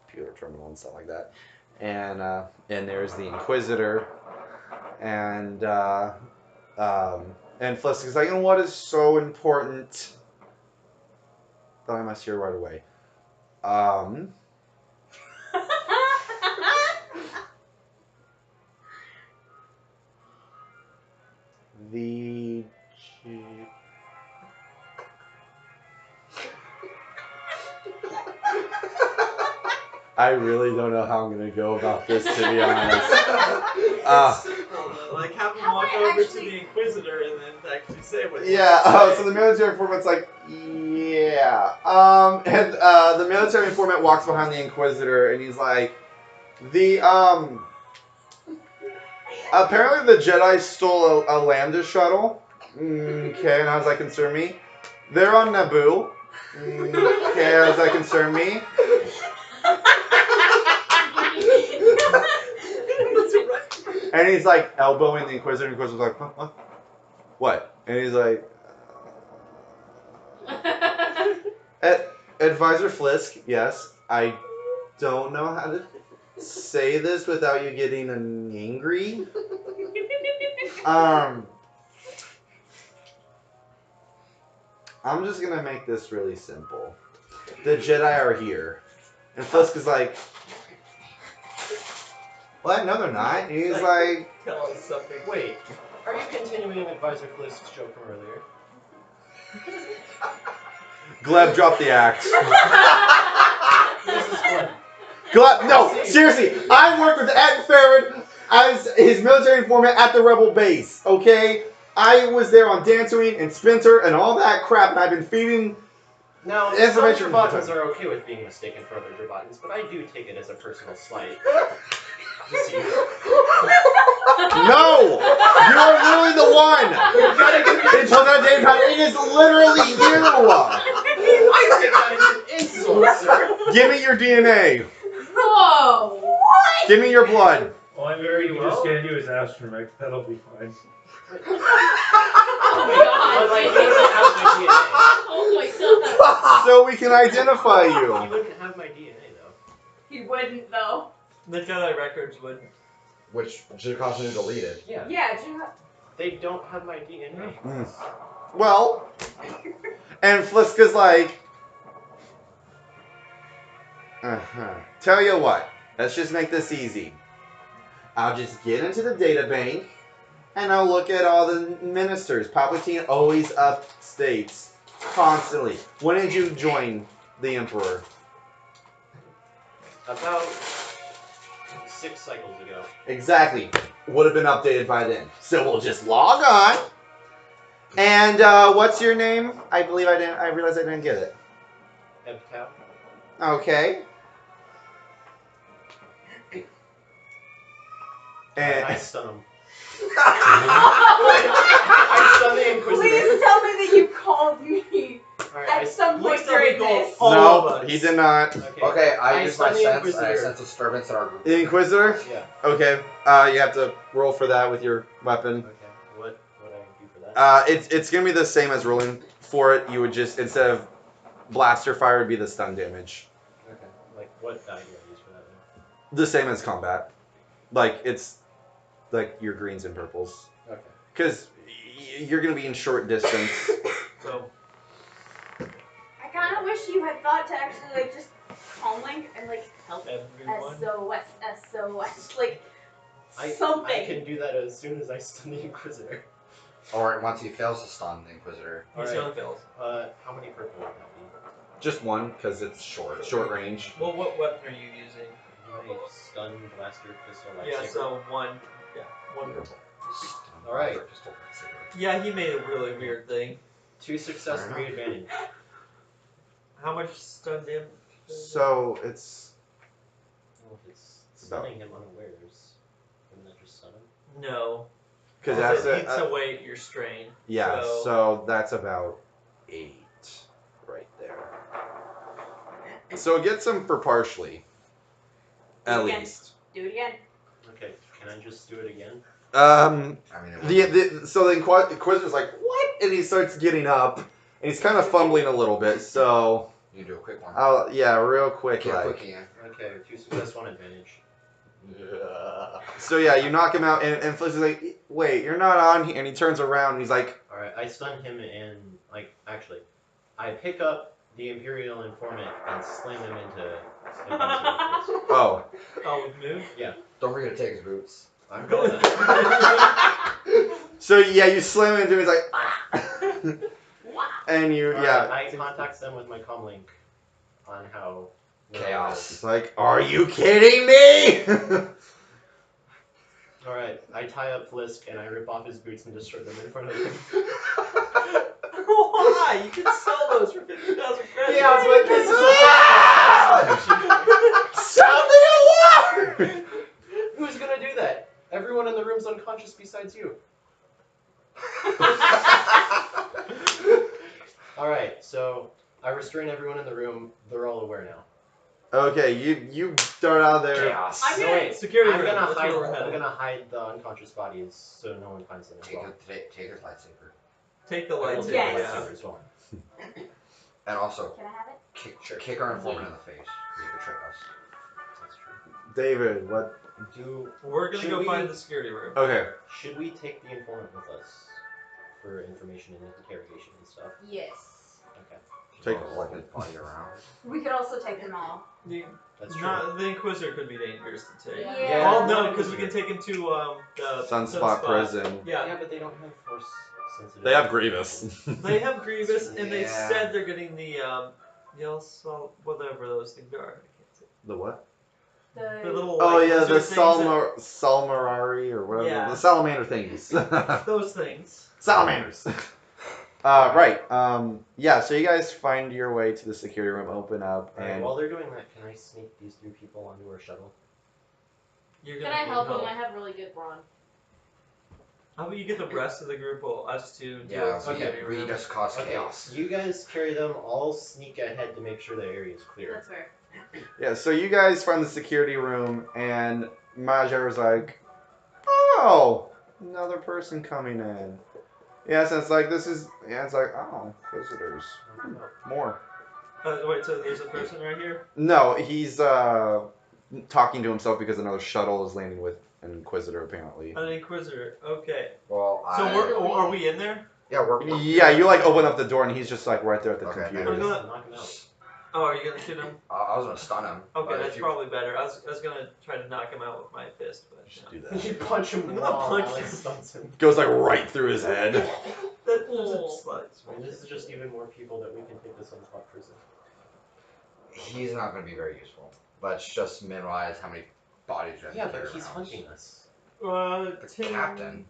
S4: computer terminal, and stuff like that. And there's the Inquisitor. And Flisk is like, and what is so important that I must hear right away? The I really don't know how I'm gonna go about this, to be honest.
S3: It's simple, though. Like, have him
S1: How
S3: walk
S1: about
S3: over
S1: actually-
S3: to the Inquisitor and then actually say what he
S4: Yeah,
S3: wants to
S4: so
S3: say.
S4: the military informant's like, yeah. And the military informant walks behind the Inquisitor and he's like, apparently the Jedi stole a Lambda shuttle. Okay, and how does that concern me? They're on Naboo. Okay, how does that concern me? And he's like elbowing the Inquisitor, and the Inquisitor's like, huh? What? And he's like, Advisor Flisk, yes, I don't know how to say this without you getting angry. I'm just gonna make this really simple. The Jedi are here. And Flisk is like, what? No, they're not. And he's like,
S3: Tell us something.
S2: Wait, are you continuing Advisor Flisk's joke from earlier?
S4: Gleb, drop the axe.
S2: This is fun.
S4: Gleb, no, seriously, I worked with Ed Farron as his military informant at the Rebel base, okay? I was there on Dantooine and Spencer and all that crap, and I've been feeding
S2: Now,
S4: information.
S2: some Drabatans are okay with being mistaken for other Drabatans, but I do take it as a personal slight. This year.
S4: No! You are literally the one! It's not Dave Pat, it is literally you!
S2: I take that as an insult, sir.
S4: Give me your DNA.
S1: Whoa!
S4: Give me your blood.
S6: Well, I'm very you can just hand you his astromech. That'll be fine.
S1: Oh my god!
S2: But, like, he doesn't have my DNA.
S1: Oh my god!
S4: So we can identify
S2: He
S4: you.
S2: wouldn't have my DNA, though.
S1: He wouldn't though.
S3: The Jedi records would.
S5: Which should cause him to delete it.
S2: Yeah.
S1: Yeah, do you have...
S2: They don't have my DNA.
S4: Well, and Fliska's like, tell you what, let's just make this easy. I'll just get into the data bank, and I'll look at all the ministers. Palpatine always updates, constantly. When did you join the Emperor?
S2: About 6 cycles ago.
S4: Exactly. Would have been updated by then. So we'll just log on. And what's your name? I believe I didn't. I realized I didn't get it.
S2: Ebcow.
S4: Okay.
S2: I
S4: And
S2: stun him. I stun the Inquisitor.
S7: Please tell me that you called me
S2: Alright,
S7: at some point
S3: Please tell me
S7: during
S3: go
S7: this.
S3: all
S4: no,
S3: of us.
S4: he did not.
S5: Okay, I use my
S2: stun the
S5: sense and I
S2: Inquisitor.
S5: sense disturbance in our group.
S4: The Inquisitor.
S2: Yeah.
S4: Okay. You have to roll for that with your weapon.
S2: Okay. What would I do for that?
S4: It's gonna be the same as rolling for it. You would just, instead of blaster fire, would be the stun damage.
S2: Okay. Like, what die do I use for that then?
S4: The same as combat. Like it's like your greens and purples.
S2: Okay.
S4: Because you're gonna be in short distance.
S3: So,
S7: I kind of wish you had thought to actually like just call Link and like help
S3: everyone.
S7: SOS, like
S2: I
S7: something.
S2: can do that as soon as I stun the Inquisitor.
S5: Or once he fails to stun the Inquisitor.
S3: He's
S2: Alright.
S3: on fails.
S2: How many purple would that be?
S4: Just one, because it's short range.
S3: Well, what weapon are you using?
S2: My stun, blaster, pistol,
S3: Yeah,
S2: lightsaber.
S3: so one. Yeah, one purple.
S2: Alright.
S3: Yeah, he made a really weird thing.
S2: 2 success, 3 advantage.
S3: How much stun damage?
S4: So it's
S2: Well, if it's stunning him unawares, wouldn't that just stun him?
S3: No.
S4: because
S3: Because
S4: that's
S3: it eats away your strain.
S4: yeah.
S3: So-
S4: So that's about 8 right there. So it gets him for partially, at
S7: Again.
S4: least.
S7: Do it again.
S2: Okay, can I just do it again?
S5: I mean,
S4: So the Inquisitor's like, what? And he starts getting up, and he's kind of fumbling a little bit. So
S5: you do a quick one.
S4: yeah, real quick,
S5: Get a
S4: like.
S5: quickie in.
S2: Okay, 2 success, 1 advantage.
S4: So yeah, you knock him out, and Fliss is like, wait, you're not on here. And he turns around, and he's like,
S2: Alright, I stun him and, like, actually, I pick up the Imperial informant and slam him into Advisor Flisk.
S4: oh.
S3: Oh, with move?
S5: Don't forget to take his boots.
S2: I'm going to.
S4: So yeah, you slam him into him, he's like, ah. And you, yeah.
S2: I contact them with my comlink on how
S5: Chaos.
S4: It's like, are you kidding me?
S2: Alright, I tie up Flisk and I rip off his boots and destroy them in front of him.
S3: Why? You can sell those for 50,000 credits.
S2: Yeah, but this is
S4: Sound the alarm!
S2: Who's gonna do that? Everyone in the room's unconscious besides you. Alright, so I restrain everyone in the room. They're all aware now.
S4: Okay, you dart out of there.
S5: Chaos.
S7: I'm
S2: No,
S7: gonna-
S2: wait.
S3: Security
S2: I'm
S3: room.
S2: gonna
S3: That's
S2: hide.
S3: where we're
S2: I'm
S3: headed.
S2: gonna hide the unconscious bodies so no one finds them as
S5: Take
S2: well.
S5: his lightsaber.
S3: Take the
S2: I will
S3: lights.
S2: take
S7: Yes.
S2: the
S3: Yeah.
S2: lightsaber as well.
S5: And also,
S8: Can I have it?
S5: kick our informant in the face. He betrayed us.
S2: That's true.
S4: David, what?
S3: We're gonna
S2: Should
S3: go
S2: we-
S3: find the security room.
S4: Okay.
S2: Should we take the informant with us for information and interrogation and stuff?
S1: Yes.
S2: Okay,
S4: Take
S5: like his body around.
S1: We could also take them all.
S2: that's true.
S3: Not the Inquisitor could be dangerous to take.
S1: Yeah.
S3: Oh no, because we can take him to the
S4: Sunspot prison.
S3: Yeah.
S2: Yeah, but they don't have force sensitive.
S4: They have Grievous.
S3: They have Grievous, and they
S5: Yeah.
S3: said they're getting the whatever those things are. I can't say.
S4: The what?
S3: The little.
S4: Oh
S3: like,
S4: yeah, the
S3: lizard things that-
S4: Salmarari or whatever.
S3: Yeah.
S4: The salamander thingies.
S3: Those things.
S4: Salamanders. Right. Yeah. So you guys find your way to the security room, open up,
S2: Alright,
S4: and
S2: while they're doing that, can I sneak these three people onto our shuttle?
S3: You're
S1: Can
S3: gonna
S1: I
S3: need
S1: help them? I have really good brawn.
S3: How about you get the rest of the group, well, us two, do
S5: Yeah,
S3: the security
S5: we
S3: room.
S5: just caused
S2: Okay,
S5: chaos.
S2: you guys carry them. I'll sneak ahead to make sure the area is clear.
S1: That's fair.
S4: yeah. So you guys find the security room, and Majar's like, "Oh, another person coming in." Yeah, so it's like this is. Yeah, it's like, oh, visitors, more.
S3: Wait, so there's a person right here?
S4: No, he's talking to himself because another shuttle is landing with an Inquisitor apparently.
S3: An Inquisitor. Okay.
S5: Well,
S3: So
S5: I,
S3: are we in there?
S5: yeah, we're
S4: Yeah, you like open up the door and he's just like right there at the
S5: Okay,
S4: computer.
S3: thank you.
S2: Knock him out.
S3: Oh, are you gonna shoot him?
S5: I was gonna stun him.
S3: Okay,
S5: but
S3: that's
S5: if you-
S3: probably better. I was gonna try to knock him out with my fist, but
S4: You should
S3: no.
S4: do that.
S2: You punch him
S3: I'm gonna
S2: while
S3: punch
S2: Alex
S3: him.
S2: stuns him.
S4: Goes like right through his head.
S3: That was just
S2: I mean, this is just even more people that we can take to Sunspot prison.
S5: He's not gonna be very useful. Let's just minimize how many bodies we have
S2: Yeah,
S5: to carry
S2: but he's
S5: around.
S2: hunting us.
S5: The
S3: 10,
S5: captain.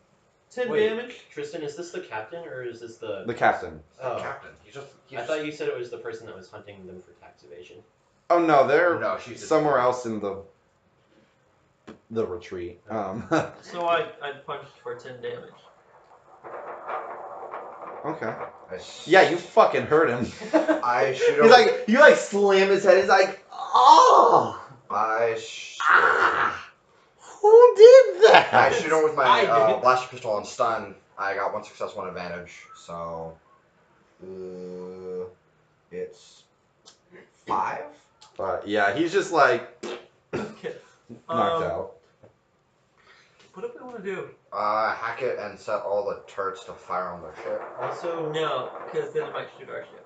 S3: 10
S2: Wait,
S3: damage.
S2: Tristan, is this the captain or is this the?
S4: The captain.
S2: Oh,
S5: Captain. He's
S2: I thought you said it was the person that was hunting them for tax evasion.
S4: Oh no, they're
S5: No, she's just-
S4: somewhere else in the retreat.
S3: So I punched for 10 damage.
S4: Okay.
S5: I,
S4: Yeah, you fucking hurt him.
S5: I shoot him.
S4: He's like, you like slam his head. He's like, oh, who did that?
S5: I shoot him with my
S3: I did.
S5: blaster pistol and stun. I got 1 success, 1 advantage. So, it's 5.
S4: But yeah, he's just like
S3: Okay.
S4: knocked out.
S3: What do we want to do?
S5: Hack it and set all the turrets to fire on their ship.
S2: Also,
S3: No, because then it might shoot our ship.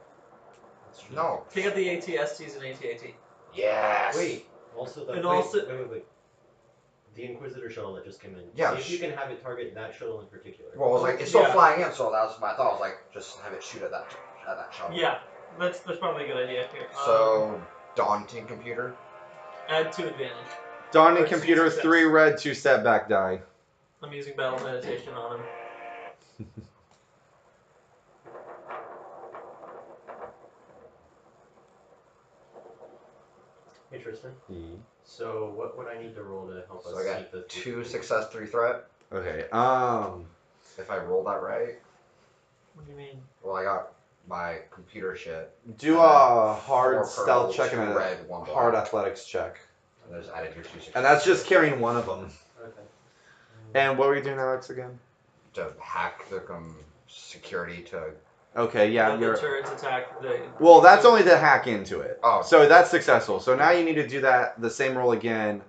S2: That's true.
S5: No.
S3: Take out the ATSTs and AT-AT.
S5: Yes.
S2: Wait. Also,
S3: And also-
S2: wait. The Inquisitor shuttle that just came in.
S5: Yeah,
S2: See if you can have it target that shuttle in particular.
S5: Well, it was like it's still
S3: Yeah.
S5: flying in, so that was my thought. I was like, just have it shoot at that shuttle.
S3: Yeah, that's probably a good idea here.
S5: So daunting computer.
S3: Add 2 advantage.
S4: Dawn and
S3: Or
S4: computer,
S3: success.
S4: 3 red, 2 setback die.
S3: I'm using battle meditation on him.
S2: Hey Tristan. So what would I need to roll to help
S5: So
S2: us
S5: I
S2: sneak the
S5: got 2 success, 3 threat.
S4: Okay.
S5: If I roll that right,
S3: What do you mean?
S5: well, I got my computer shit.
S4: Do a hard
S5: 4
S4: stealth
S5: purple,
S4: check
S5: 2
S4: and a
S5: red, 1 black.
S4: hard athletics check.
S5: And there's added your 2 success.
S4: And that's just carrying one of them.
S2: Okay.
S4: And what were you doing, Alex, again?
S5: to hack the security to.
S4: Okay, yeah,
S3: And the
S4: you're.
S3: turrets attack the.
S4: Well, that's only to hack into it.
S5: Oh,
S4: So that's successful. So now you need to do the same roll again,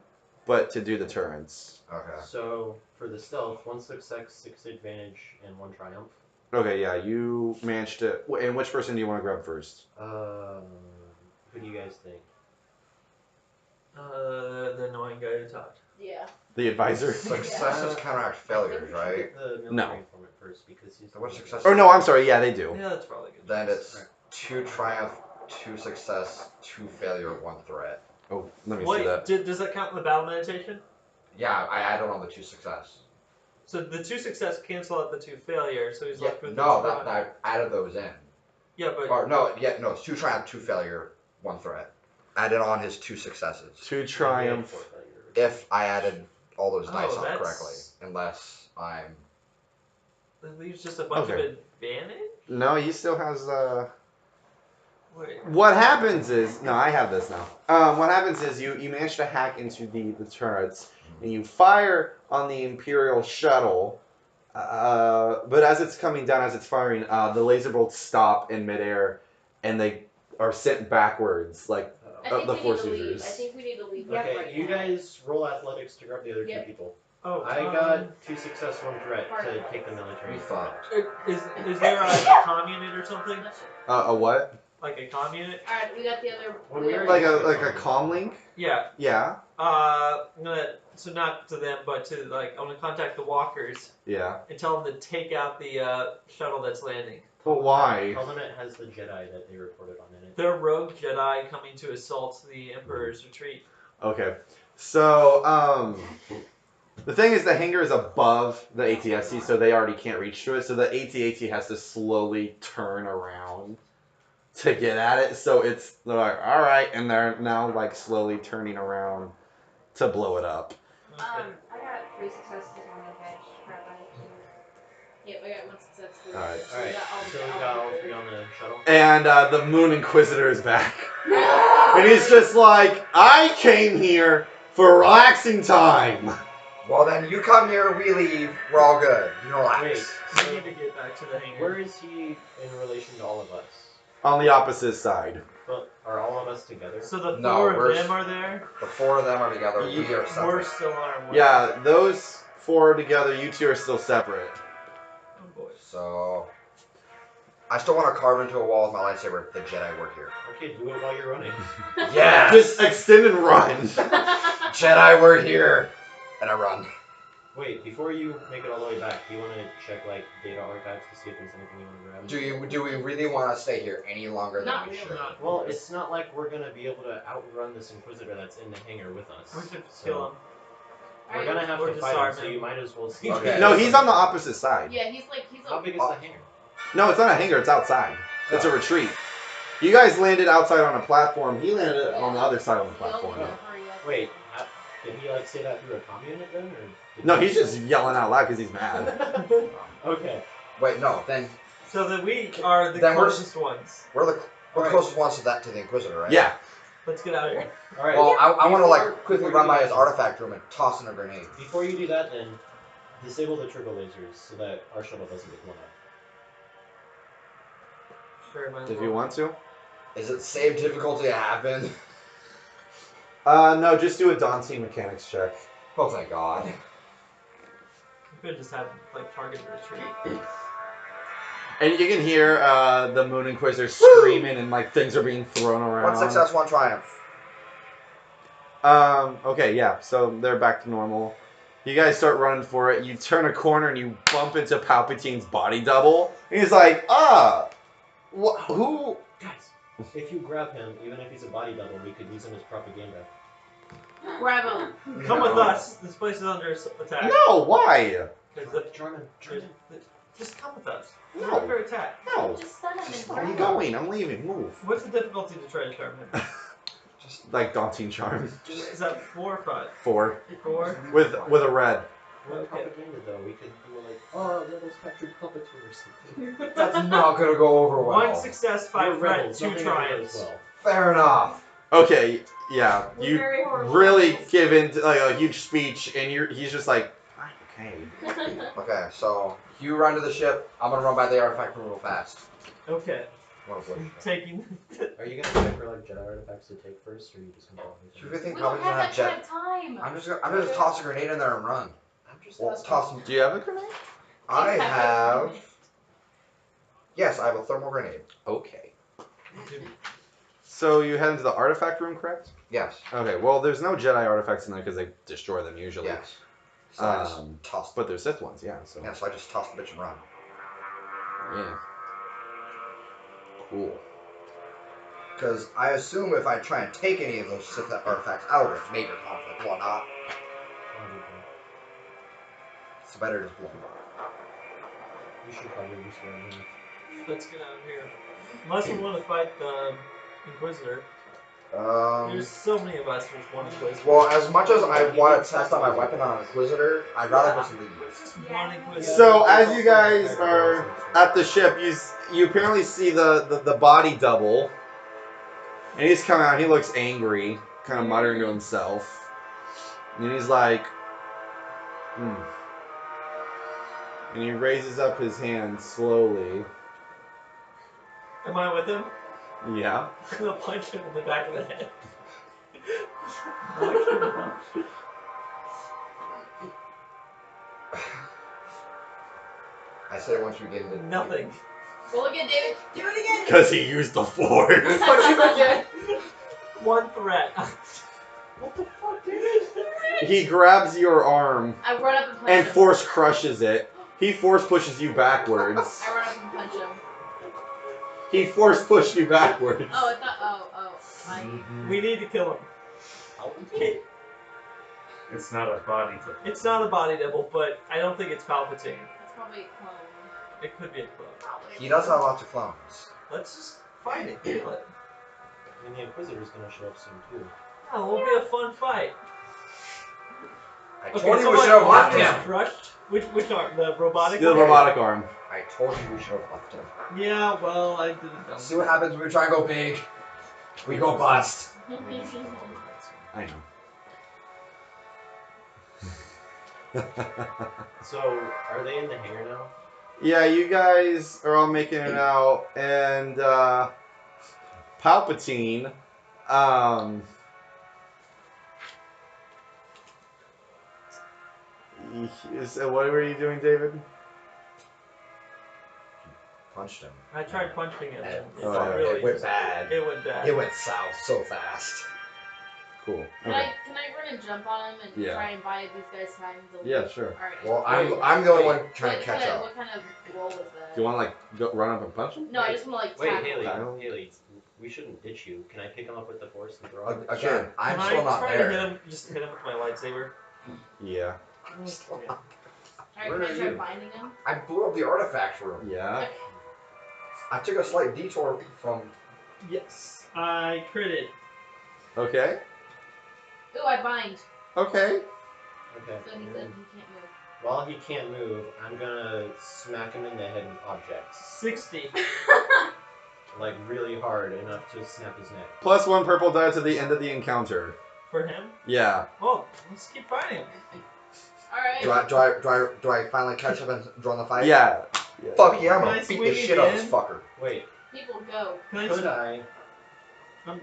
S4: but to do the turrets.
S5: okay.
S2: So for the stealth, 1 success, 6 advantage, and 1 triumph.
S4: Okay, yeah, you managed to. And which person do you want to grab first?
S2: Who do you guys think?
S3: The annoying guy who talked.
S1: Yeah.
S4: The advisor?
S5: Successes counteract failures,
S2: I think we should
S5: right?
S2: get the military
S4: No.
S2: informant first because he's.
S5: So what success-
S4: Or no, I'm sorry. Yeah, they do.
S3: Yeah, that's probably good.
S5: Then it's
S2: Right.
S5: 2 triumph 2 success, 2 failure, 1 threat.
S4: Oh, let me see
S3: Wait,
S4: that.
S3: does that count in the battle meditation?
S5: Yeah, I added on the 2 success.
S3: So the 2 success cancel out the 2 failure, so he's
S5: Yeah,
S3: left with
S5: no,
S3: the 2
S5: that I added those in.
S3: Yeah, but
S5: Or no, it's 2 triumph, 2 failure, 1 threat. Added on his 2 successes.
S4: 2 triumph.
S5: If I added all those dice on
S3: that's-
S5: correctly, unless I'm.
S3: that leaves just a bunch
S4: Okay.
S3: of advantage?
S4: No, he still has.
S3: Wait.
S4: What happens is no, I have this now. What happens is you manage to hack into the turrets and you fire on the Imperial shuttle. But as it's coming down, as it's firing, the laser bolts stop in midair, and they are sent backwards, like
S1: I think
S4: the
S1: we
S4: force
S1: need to leave.
S4: users.
S1: I think we need to leave.
S2: Okay,
S1: right
S2: you
S1: now.
S2: guys roll athletics to grab the other
S1: Yep.
S2: 2 people.
S3: Oh,
S2: I got 2 success, 1 threat to take the military.
S5: We fucked.
S3: Is there a comm unit or something?
S4: A what?
S3: Like a comm unit?
S1: Alright, we got the other.
S2: When we were
S4: Like a comm link?
S3: Yeah.
S4: Yeah.
S3: I'm gonna, so not to them, but to I want to contact the walkers
S4: Yeah.
S3: and tell them to take out the shuttle that's landing.
S4: But why?
S2: Tell them it has the Jedi that they reported on in it.
S3: They're rogue Jedi coming to assault the Emperor's retreat.
S4: Okay. So, the thing is the hangar is above the ATSC, so they already can't reach to it. So the AT-AT has to slowly turn around to get at it. So they're like, all right, and they're now like slowly turning around to blow it up.
S3: Okay.
S1: I got 3 successes on my badge. Crap, I have 2. Yep, I got 1 success. 3.
S4: Alright.
S1: So
S2: Alright, so we got all 3 on the shuttle.
S4: And the Moon Inquisitor is back.
S1: No!
S4: And he's just like, I came here for relaxing time.
S5: Well, then you come here, we leave, we're all good. You relax.
S2: Wait,
S3: We
S2: so
S3: need to get back to the hangar.
S2: where is he in relation to all of us?
S4: On the opposite side.
S2: But are all of us together?
S3: So the
S5: No,
S3: 4
S5: we're
S3: of them are there?
S5: The 4 of them are together, we are
S3: We're
S5: separate.
S3: still on our way.
S4: Yeah, those 4 together, you 2 are still separate.
S3: Oh boy.
S5: So. I still want to carve into a wall with my lightsaber, the Jedi were here.
S2: Okay, do it while you're running.
S5: Yeah!
S4: Just extend and run.
S5: Jedi were here! And I run.
S2: Wait, before you make it all the way back, do you want to check like data archives to see if there's anything you want to grab?
S5: Do we really want to stay here any longer than
S1: Not
S5: we
S1: really.
S5: should?
S2: Well, it's not like we're gonna be able to outrun this Inquisitor that's in the hangar with us.
S3: We should
S2: So
S3: kill him.
S2: we're gonna have
S3: Or
S2: to fight him,
S3: disarm
S2: so
S3: him.
S2: you might as well see.
S5: Okay.
S4: No, he's on the opposite side.
S1: Yeah, he's
S2: How big is the hangar?
S4: No, it's not a hangar, it's outside. It's a retreat. You guys landed outside on a platform. He landed on the other side of the platform.
S2: Wait, did he like say that through a comm unit then, or? Did
S4: No,
S2: he
S4: he's just yelling out loud because he's mad.
S2: Okay.
S5: Wait, no, then
S3: So that we are the
S5: Then we're-
S3: closest ones.
S5: we're the
S2: Alright.
S5: closest ones to the Inquisitor, right?
S4: Yeah.
S3: Let's get out of here.
S2: All right.
S5: Well, I want to
S2: Before-
S5: quickly
S2: before
S5: run
S2: you
S5: by
S2: do
S5: his
S2: that-
S5: artifact room and toss in a grenade.
S2: Before you do that, then disable the turbo lasers so that our shuttle doesn't get blown up.
S3: Sure, might as
S4: If
S3: well.
S4: you want to.
S5: Is it save difficulty happen?
S4: No, just do a daunting mechanics check.
S5: Oh, thank God.
S3: We could just have target retreat.
S4: And you can hear the Moon Inquisitor screaming and things are being thrown around.
S5: 1 success, 1 triumph.
S4: Okay, yeah, so they're back to normal. You guys start running for it. You turn a corner and you bump into Palpatine's body double. And he's like, who?
S2: Guys, if you grab him, even if he's a body double, we could use him as propaganda.
S1: Grab him.
S3: Come with us. This place is under attack.
S4: No, why?
S3: There's the-
S2: German.
S3: Just come with us.
S4: No.
S3: We're under attack.
S4: No.
S1: Just stun him and
S4: Just,
S1: grab
S4: I'm
S1: him.
S4: going. I'm leaving. Move.
S3: What's the difficulty to try to charm him?
S5: Just
S4: Like daunting charm.
S3: Is that 4 or 5?
S4: 4
S3: 4?
S4: with a red.
S2: We're
S3: Okay.
S2: propaganda though. We could go like, oh, rebels captured puppets or something.
S5: That's not gonna go over well.
S3: 1 success, 5
S2: We're
S3: threat,
S2: rebels,
S3: 2
S2: nothing ever goes
S3: triumphs.
S2: well.
S5: Fair enough.
S4: Okay, yeah.
S1: We're
S4: You
S1: very horrible
S4: really
S1: rebels.
S4: give into a huge speech, and he's just like, okay.
S5: Okay, so you run to the ship. I'm gonna run by the artifact room real fast.
S3: Okay.
S5: What a bullshit.
S3: Taking.
S2: Are you gonna check for Jedi artifacts to take first, or are you just gonna go
S5: You
S2: everything?
S5: think
S1: We don't
S5: Palpatine's gonna
S1: have
S5: have
S1: that
S5: jet?
S1: kind of time.
S5: I'm just gonna toss a grenade in there and run.
S2: I'm just
S5: Well,
S2: asking.
S5: toss them.
S4: Do you have a grenade?
S5: I
S1: You
S5: have. Yes, I have a thermal grenade.
S4: Okay. So you head into the artifact room, correct?
S5: Yes.
S4: Okay, well, there's no Jedi artifacts in there because they destroy them usually.
S5: Yes. So I just
S4: Um,
S5: tossed.
S4: But there's Sith ones, yeah. So
S5: Yeah, so I just tossed the bitch and run.
S4: yeah. Cool.
S5: Because I assume if I try and take any of those Sith artifacts out of it, major conflict, whatnot, it's better just blow them up.
S2: You should probably restore him.
S3: Let's get out of here. Unless we want to fight the Inquisitor. There's so many of us. There's one Inquisitor.
S5: Well, as much as I want to test out my weapon on an Inquisitor, I'd rather just leave.
S3: Just one Inquisitor.
S4: So as you guys are at the ship, you apparently see the body double, and he's coming out. He looks angry, kind of muttering to himself, and he's like, and he raises up his hand slowly.
S3: Am I with him?
S4: Yeah.
S3: I'm gonna punch him in the back of the head.
S5: I say once we get into
S3: Nothing.
S1: Roll again, David.
S7: Do it again.
S4: Because he used the force.
S1: Punch him again.
S3: One threat.
S2: What the fuck, dude?
S4: He grabs your arm
S1: I run up and punch
S4: and
S1: him.
S4: force crushes it. He force pushes you backwards.
S1: I run up and punch him.
S4: He force pushed you backwards.
S1: Oh, I thought.
S3: We need to kill him. Okay.
S6: It's not a body double.
S3: It's not a body double, but I don't think it's Palpatine.
S1: That's probably a clone.
S3: It could be a clone.
S5: He does have lots of clones.
S3: Let's just fight it. Kill it.
S2: And the Inquisitor's gonna show up soon too.
S3: Oh, it'll be a fun fight.
S5: I
S3: Okay,
S5: told you
S3: so
S5: we
S3: my
S5: should have
S3: arm
S5: left
S3: is
S5: him.
S3: crushed. Which arm? The robotic
S4: The
S3: one?
S4: robotic arm.
S5: I told you we should have left him.
S3: Yeah, well, I didn't know.
S5: See what happens when we try and go big. We go bust.
S4: I know.
S2: So, are they in the hangar now?
S4: Yeah, you guys are all making it out, and Palpatine, what were you doing, David?
S5: Punched him.
S3: I tried punching him.
S5: And
S3: It's
S4: yeah.
S3: really
S5: it went bad.
S3: It went bad.
S5: It went south so fast.
S4: Cool.
S1: Can
S4: Okay.
S1: I run and jump on him and
S4: Yeah.
S1: try and buy these guys time to leave?
S4: Yeah, sure.
S1: Alright.
S5: Well, I'm the only one trying to
S1: What
S5: catch
S1: kind of-
S5: up.
S1: What kind of roll is that?
S4: Do you want to like go run up and punch him?
S1: No, I just want to like
S2: Wait,
S1: tackle.
S2: Haley, we shouldn't ditch you. Can I pick him up with the force and throw him?
S5: Again,
S4: Sure.
S5: I'm
S3: Can
S5: still
S3: I
S5: not
S3: try to
S5: there.
S3: hit him? Just hit him with my lightsaber.
S4: Yeah.
S5: I'm still not-
S1: Alright,
S2: Where
S1: can I
S2: are
S1: try
S2: you?
S1: binding him?
S5: I blew up the artifact room.
S4: Yeah.
S5: I took a slight detour from.
S3: Yes. I critted.
S4: Okay.
S1: Ooh, I bind.
S4: Okay.
S2: Okay.
S1: So he said he can't move.
S2: While he can't move, I'm gonna smack him in the head with objects.
S3: 60.
S2: Like, really hard, enough to snap his neck.
S4: Plus one purple die to the end of the encounter.
S3: For him?
S4: Yeah.
S3: Well, let's keep fighting him.
S1: Alright.
S5: Do I finally catch up and join the fight?
S4: Yeah. Yeah.
S5: Fuck yeah, I'm
S3: Can I
S5: gonna beat
S3: swing
S5: the shit out of this
S3: again?
S5: fucker.
S2: Wait,
S1: People go.
S3: Can I
S2: could I...
S3: Um,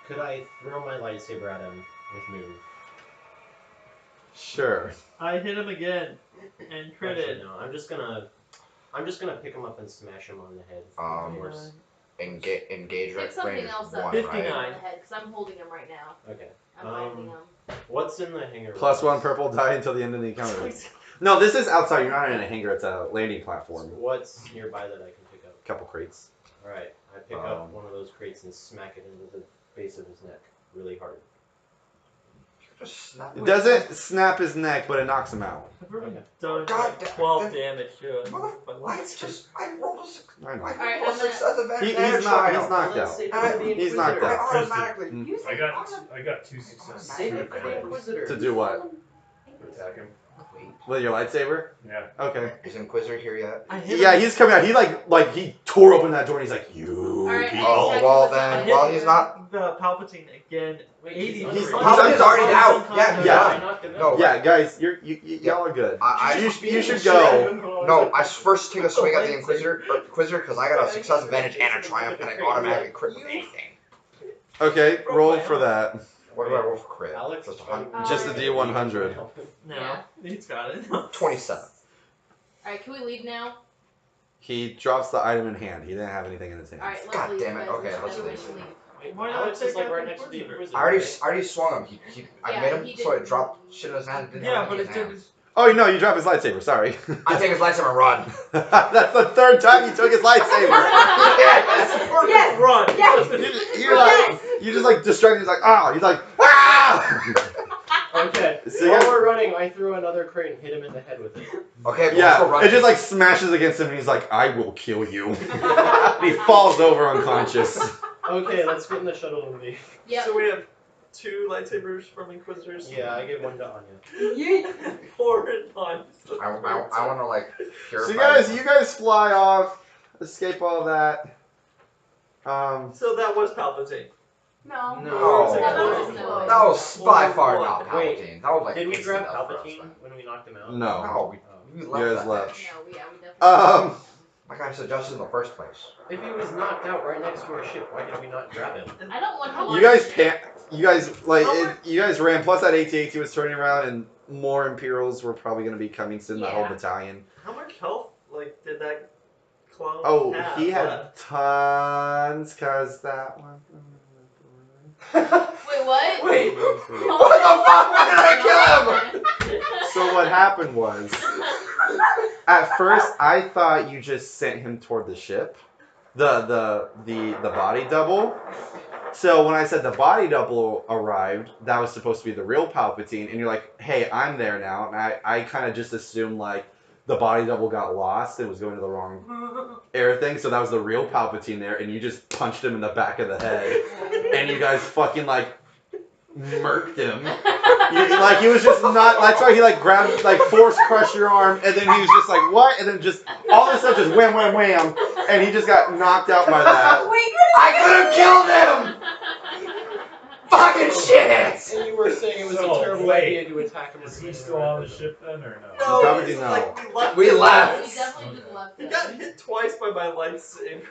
S2: could I throw my lightsaber at him with move?
S4: Sure.
S3: I hit him again and
S2: Actually,
S3: critted.
S2: no, I'm just gonna pick him up and smash him on the head. with the force.
S5: Engage
S1: Pick something
S5: range
S1: else
S5: 1,
S1: up.
S3: 59.
S5: right?
S1: Because I'm holding him right now.
S2: Okay.
S1: I'm binding him.
S2: What's in the hangar?
S4: Plus one purple die until the end of the encounter. No, this is outside. You're not in a hangar. It's a landing platform.
S2: What's nearby that I can pick up?
S4: Couple crates.
S2: Alright, I pick up one of those crates and smack it into the base of his neck really hard.
S5: Just snap
S4: It doesn't snap his neck, but it knocks him out.
S3: I've already
S2: Okay.
S3: done
S5: God
S3: like
S5: damn-
S3: 12 damage to him.
S5: Mother-
S3: My
S5: I rolled a
S4: I know.
S1: Alright,
S5: I
S1: I'm
S5: rolled a
S1: gonna-
S5: success advantage
S4: He's
S5: and a
S4: not. He's
S5: triumph.
S4: knocked
S2: Let's
S4: out.
S2: save it for the
S4: He's knocked
S2: Inquisitor.
S4: out.
S5: I automatically.
S7: You said
S6: I got 2 successes.
S2: Save it for the Inquisitor.
S4: To do what?
S6: Attack him.
S5: Wait,
S4: With your lightsaber?
S6: Yeah.
S4: Okay.
S5: is Inquisitor here yet?
S3: I hit
S4: Yeah,
S3: him.
S4: he's coming out. He like he tore open that door and he's like, you
S1: Alright,
S4: people.
S5: Oh,
S1: Exactly
S5: well
S1: what's
S3: I
S5: then,
S1: on
S3: hit
S5: well he's not.
S3: the Palpatine again.
S2: Wait,
S3: 80.
S2: he's
S4: He's-
S5: Palpatine's already out. Yeah,
S4: Yeah.
S2: I knocked him out.
S5: No,
S4: Yeah, guys, y'all are good. You should go.
S5: No, I first take a swing at the Inquisitor because I got a success advantage and a triumph, and I automatically crit with anything.
S4: Okay, roll for that.
S5: What do I roll for crit?
S2: Alex,
S5: Just
S4: Just a D100.
S3: No,
S1: Yeah.
S3: he's got it.
S5: 27.
S1: Alright, can we leave now?
S4: He drops the item in hand. He didn't have anything in his hand.
S1: Alright, let's
S5: God
S1: leave.
S5: damn it.
S1: guys.
S5: Okay, let's
S1: Everybody
S5: leave.
S1: should leave.
S3: Why not
S2: Alex
S3: take
S2: is like
S3: out
S2: right
S3: the
S2: next to the
S3: Inquisitor?
S2: Inquisitor.
S5: I
S2: right?
S5: already swung him. I
S1: Yeah,
S5: made him
S1: he
S5: so it
S1: didn't-
S5: dropped shit in his hand. Didn't
S3: Yeah,
S5: have
S3: but
S5: it in
S3: it
S5: his
S3: did.
S5: hands.
S4: Oh no, you drop his lightsaber. Sorry.
S5: I take his lightsaber and run.
S4: That's the third time you took his lightsaber.
S7: Yes.
S3: Run.
S7: Yes.
S4: You just like distracted. He's like, ah. He's like, ah.
S2: Okay.
S4: So
S2: While
S4: you-
S2: we're running, I threw another crate and hit him in the head with it.
S5: Okay, but let's go
S4: Yeah,
S5: run.
S4: it just like smashes against him, and he's like, I will kill you. He falls over unconscious.
S2: Okay, let's get in the shuttle and leave.
S1: Yep.
S3: So we have 2 lightsabers from Inquisitors.
S2: Yeah, I give one to Anya.
S7: You.
S3: 4 and 1.
S5: I want to like purify.
S4: So you guys fly off, escape all that.
S3: So that was Palpatine.
S7: No.
S5: No. That was by far not
S2: Wait,
S5: Palpatine. That was like.
S2: Did we
S5: instant
S2: grab
S5: death for us,
S2: Palpatine
S5: man.
S2: when we knocked him out?
S4: No.
S5: No, we
S4: You
S5: left
S4: guys
S5: that
S4: left.
S5: bitch.
S1: No, we definitely.
S5: Like I suggested in the first place.
S2: If he was knocked out right next to our ship, why did we not grab him?
S1: I don't want to.
S4: You guys you guys ran. Plus that AT-AT was turning around, and more Imperials were probably going to be coming soon. That whole
S1: Yeah.
S4: battalion.
S3: How much health did that clone
S4: Oh,
S3: have
S4: he had
S3: left?
S4: tons, cause that one.
S1: Wait, what?
S3: Wait.
S5: What the fuck? Why did I kill him?
S4: So what happened was, at first I thought you just sent him toward the ship, the body double. So when I said the body double arrived, that was supposed to be the real Palpatine, and you're like, hey, I'm there now, and I kind of just assumed like the body double got lost and was going to the wrong air thing, so that was the real Palpatine there, and you just punched him in the back of the head, and you guys fucking like murked him. Like he was just not. That's why he like grabbed, like force crushed your arm, and then he was just like what, and then just all of a sudden just wham wham wham, and he just got knocked out by that.
S5: I could have killed him! Fucking shit!
S2: And you were saying it was
S6: So,
S2: a terrible
S6: wait.
S2: idea to attack him.
S6: Is he still on the ship then, or no?
S3: No,
S4: Palpatine,
S3: it's
S4: no.
S3: like
S5: We
S1: We
S5: left.
S1: definitely just left
S3: He
S1: it.
S3: got hit twice by my lightsaber.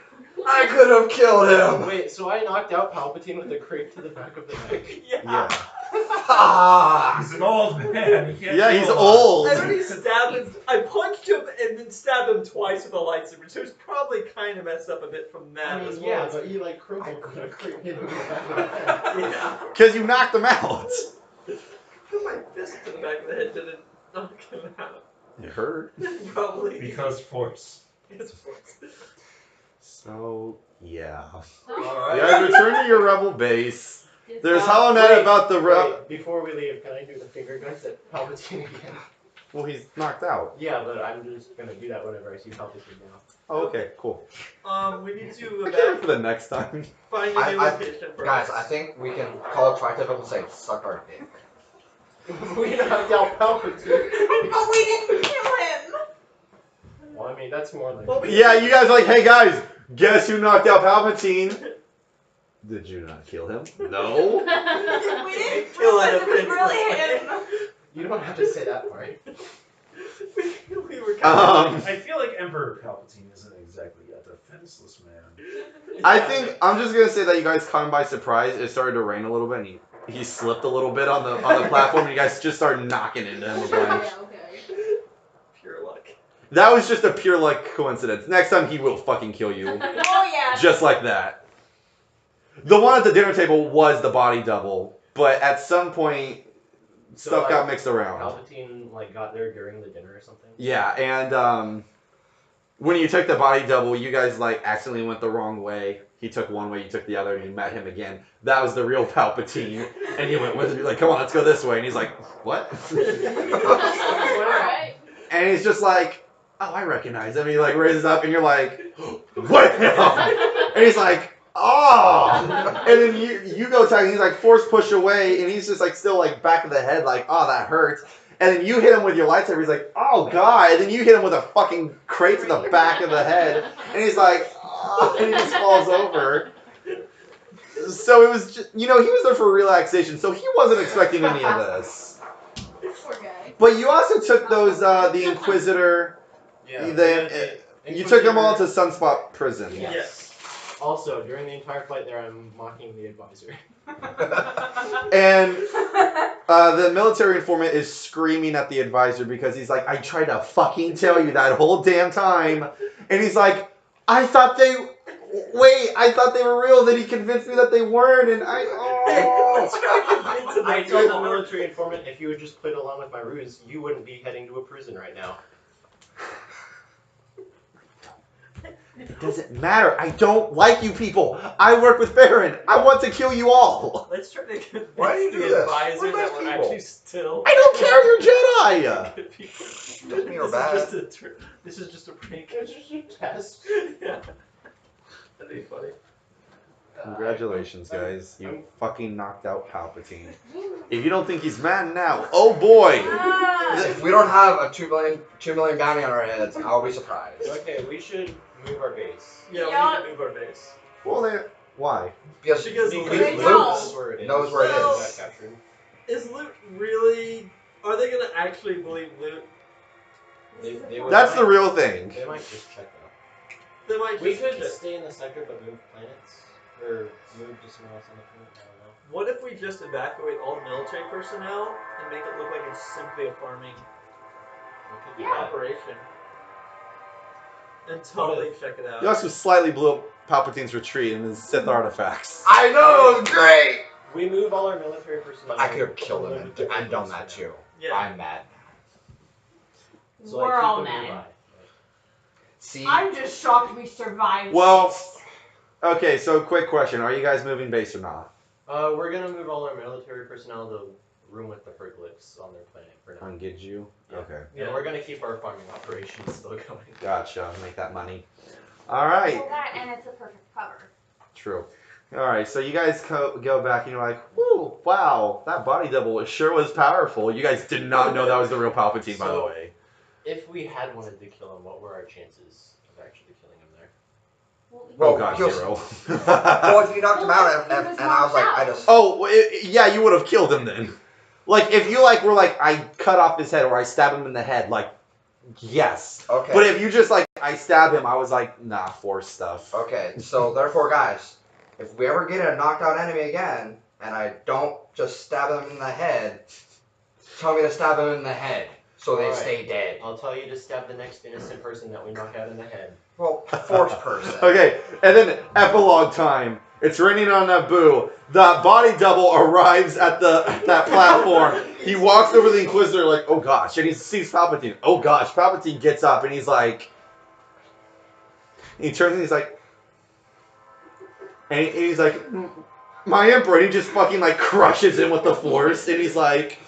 S5: I could have killed him!
S2: Wait, so I knocked out Palpatine with a crate to the back of the neck.
S4: Yeah.
S5: Ah!
S6: He's an old man. He can't
S4: Yeah,
S6: do
S4: he's
S6: a lot.
S4: old.
S3: I already stabbed him. I punched him and then stabbed him twice with a lightsaber, so he's probably kind of messed up a bit from that
S2: I mean,
S3: as well.
S2: yeah, but he like crumpled with a crate hit him in the back of the head.
S3: Yeah.
S4: Because you knocked him out.
S3: Put my fist to the back of the head didn't knock him out.
S4: It hurt.
S3: Probably.
S6: Because force.
S3: His force.
S4: So yeah. You
S3: Alright.
S4: guys return to your rebel base. There's Hollow Knight
S2: Wait,
S4: about the
S2: Wait, before we leave, can I do the finger guns at Palpatine again?
S4: Well, he's knocked out.
S2: Yeah, but I'm just gonna do that whenever I see Palpatine now.
S4: Oh, okay, cool.
S3: We need to
S4: I can't wait for the next time.
S3: find a new
S5: I-
S3: location for
S5: Guys,
S3: us.
S5: I think we can call Tri-Tip and say, suck our dick.
S2: We knocked out Palpatine.
S7: But we didn't kill him.
S2: Well, I mean, that's more like.
S3: Well, we-
S4: Yeah, you guys are like, hey guys, guess who knocked out Palpatine? Did you not kill him? No.
S7: We didn't
S3: Kill
S7: prove
S3: it,
S7: it was
S3: it's
S7: really
S3: fine.
S7: him.
S2: You don't have to say that part.
S3: we were kind
S6: I feel like Emperor Palpatine isn't exactly a defenseless man.
S4: I think I'm just gonna say that you guys caught him by surprise. It started to rain a little bit, and he slipped a little bit on the platform, and you guys just started knocking into him a bunch.
S1: Yeah, okay.
S3: pure luck.
S4: That was just a pure luck coincidence. Next time he will fucking kill you,
S7: Oh yeah.
S4: just like that. The one at the dinner table was the body double, but at some point
S2: So,
S4: stuff
S2: like,
S4: got mixed around.
S2: Palpatine like got there during the dinner or something.
S4: Yeah, and when you took the body double, you guys like accidentally went the wrong way. He took one way, you took the other, and you met him again. That was the real Palpatine, and you went with him. You're like, "Come on, let's go this way," and he's like, "What?"
S1: Alright.
S4: And he's just like, "Oh, I recognize him." He like raises up, and you're like, "What?" And he's like, "Oh!" And then you go attack, and he's like force push away, and he's just like still like back of the head, like, "Oh, that hurts." And then you hit him with your lightsaber. He's like, "Oh God!" And then you hit him with a fucking crate to the back of the head, and he's like, "Oh," and he just falls over. So it was just, he was there for relaxation, so he wasn't expecting any of this.
S1: Poor guy.
S4: But you also took those, the Inquisitor.
S2: Yeah.
S4: You took them all to Sunspot Prison.
S2: Yes. Also, during the entire flight there, I'm mocking the advisor.
S4: And the military informant is screaming at the advisor because he's like, "I tried to fucking tell you that whole damn time." And he's like, "I thought they Wait, I thought they were real. Then he convinced me that they weren't, and I. Oh.
S2: I told the military informant if you would just played along with my ruse, you wouldn't be heading to a prison right now.
S4: It doesn't matter. I don't like you people. I work with Farron. I want to kill you all.
S3: Let's try to convince
S5: Why do you do
S3: the
S5: this?
S3: advisor
S5: We're
S3: that
S5: nice
S3: we're
S5: people.
S3: actually still.
S4: I don't care. You're Jedi.
S3: Good people.
S5: Doesn't mean you're
S3: This is just a prank.
S2: It's just a test.
S3: Yeah. That'd be funny.
S4: Congratulations, guys. You
S2: I'm-
S4: fucking knocked out Palpatine. If you don't think he's mad now, oh boy.
S5: If we don't have a 2 million bounty on our heads, I'll be surprised.
S2: Okay, we should move our base.
S3: Yeah,
S7: Yeah.
S3: we need to move our base.
S4: Well, then, why?
S5: Because
S3: Because
S2: Because
S3: Luke
S7: They
S2: Luke
S7: know.
S2: knows where it is.
S5: Knows where it
S2: Got
S3: is.
S2: captured.
S3: Is Luke really? Are they gonna actually believe Luke?
S2: They would
S4: That's
S2: might-
S4: the real thing.
S2: They might just check out.
S3: They might
S2: We
S3: just
S2: could
S3: check.
S2: stay in the sector but move planets. Or move to somewhere else on the planet, I don't know.
S3: What if we just evacuate all the military personnel and make it look like it's simply a farming
S2: We could do
S7: Yeah.
S2: that.
S3: operation until they check it out?
S4: You also slightly blew up Palpatine's retreat and his Sith artifacts.
S5: I know it was great.
S2: We move all our military personnel.
S5: But I could have killed
S2: Live
S5: him
S2: with
S5: and
S2: different
S5: done
S2: places
S5: that
S2: now.
S5: too.
S3: Yeah.
S5: I'm mad.
S2: So, like,
S7: We're
S2: keep
S7: all
S2: them
S7: mad.
S2: nearby.
S5: See,
S7: I'm just shocked we survived.
S4: Well,
S7: this.
S4: okay, so quick question. Are you guys moving base or not?
S2: We're gonna move all our military personnel to room with the Ferglix on their planet for now.
S4: On Gidju?
S2: Yeah.
S4: Okay.
S2: And we're gonna keep our farming operations still going.
S4: Gotcha. Make that money. All right.
S1: Well, that and it's a perfect cover.
S4: True. All right, so you guys go back and you're like, whoo, wow, that body double sure was powerful. You guys did not know that was the real Palpatine, by the
S2: So-
S4: way.
S2: If we had wanted to kill him, what were our chances of actually killing him there?
S7: Well,
S4: Oh, God,
S5: he'll-
S4: 0.
S5: well, if you knocked him out
S7: Well,
S5: and
S7: he was
S5: I was like,
S7: knocked
S5: I
S7: out.
S5: just.
S4: Oh, yeah, you would have killed him then. Like, if you, like, were like, I cut off his head or I stab him in the head, like, yes.
S5: Okay.
S4: But if you just, like, I stab him, I was like, nah, force stuff.
S5: Okay, so therefore, guys, if we ever get a knocked out enemy again, and I don't just stab them in the head, tell me to stab them in the head so they
S2: Alright.
S5: stay dead.
S2: I'll tell you to stab the next innocent person that we knock out in the head.
S5: Well, force person.
S4: Okay, and then epilogue time. It's raining on Naboo. The body double arrives at that platform. He walks over the Inquisitor like, oh gosh, and he sees Palpatine. Oh gosh, Palpatine gets up and he's like, he turns and he's like, and he's like, my Emperor. And he just fucking like crushes him with the Force, and he's like,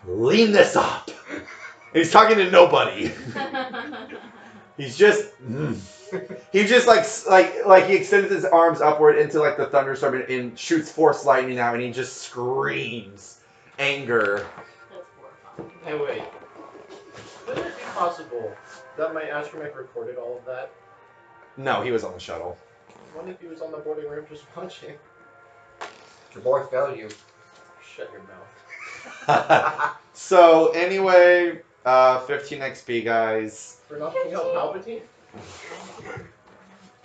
S4: clean this up. And he's talking to nobody. He's just, he just like he extends his arms upward into like the thunderstorm and shoots Force lightning out, and he just screams anger.
S1: That's horrifying.
S2: Hey, wait. Could it be possible that my astromech recorded all of that?
S4: No, he was on the shuttle.
S2: What if he was on the boarding room just watching?
S5: Your boy failed you.
S2: Shut your mouth.
S4: So anyway, 15 XP, guys.
S2: For knocking out Palpatine?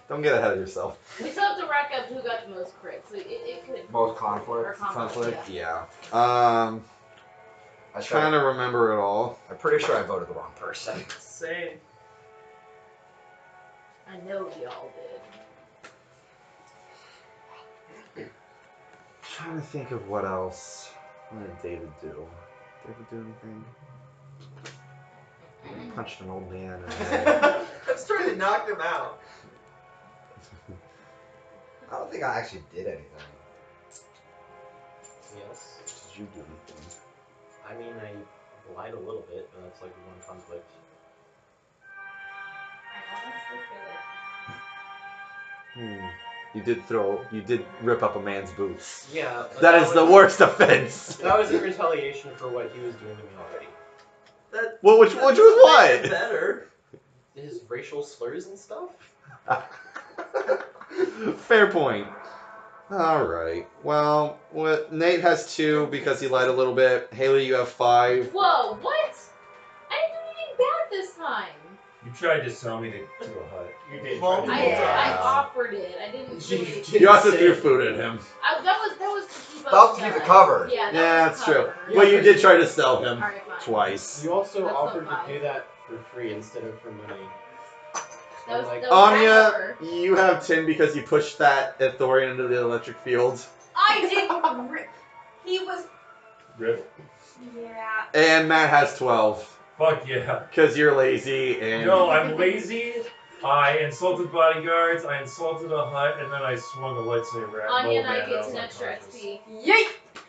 S4: Don't get ahead of yourself.
S1: We still have to rack up who got the most crits. So it could.
S5: Most
S1: Or
S5: conflict.
S4: Conflict,
S1: yeah.
S4: yeah.
S5: I
S4: Trying to remember it all.
S5: I'm pretty sure I voted the wrong person.
S3: Same.
S1: I know y'all did.
S4: Trying to think of what else. What did David do? David do anything? Punched an old man.
S3: I was trying to knock them out.
S5: I don't think I actually did anything.
S2: Yes.
S4: Did you do anything?
S2: I mean, I lied a little bit, but that's like one conflict.
S4: You did rip up a man's boots.
S2: Yeah. but
S4: That is the
S2: was-
S4: worst offense.
S2: That was in retaliation for what he was doing to me already.
S3: That,
S4: Well, which was what?
S3: Better.
S2: His racial slurs and stuff?
S4: Fair point. Alright. Well, Nate has 2 because he lied a little bit. Haley, you have 5.
S1: Whoa, what? I didn't do anything bad this time.
S6: You tried to sell me to a hut.
S2: You did.
S3: Well,
S2: try to
S1: I
S2: do that.
S1: offered it. I didn't. Really,
S4: You also threw food at him.
S1: that was to keep us.
S5: That was to keep it covered.
S1: Yeah,
S4: Yeah,
S1: was
S4: that's true.
S1: covered.
S4: But you did try to sell him
S1: Alright, fine.
S4: twice.
S2: You also
S1: That's
S2: offered
S1: not
S2: to do that for free instead of for money.
S1: That was,
S2: Like,
S1: that was
S4: Anya,
S1: over.
S4: you have 10 because you pushed that Ithorian into the electric field.
S7: I didn't. He was.
S6: Rip.
S7: Yeah.
S4: And Matt has 12.
S6: Fuck yeah.
S4: Because you're lazy and.
S6: No, I'm lazy. I insulted bodyguards, I insulted a hut, and then I swung a lightsaber at
S1: Anya and
S6: Mo
S1: I
S6: Man
S1: get
S6: was
S1: an extra
S6: unconscious.
S1: XP.
S7: Yeet.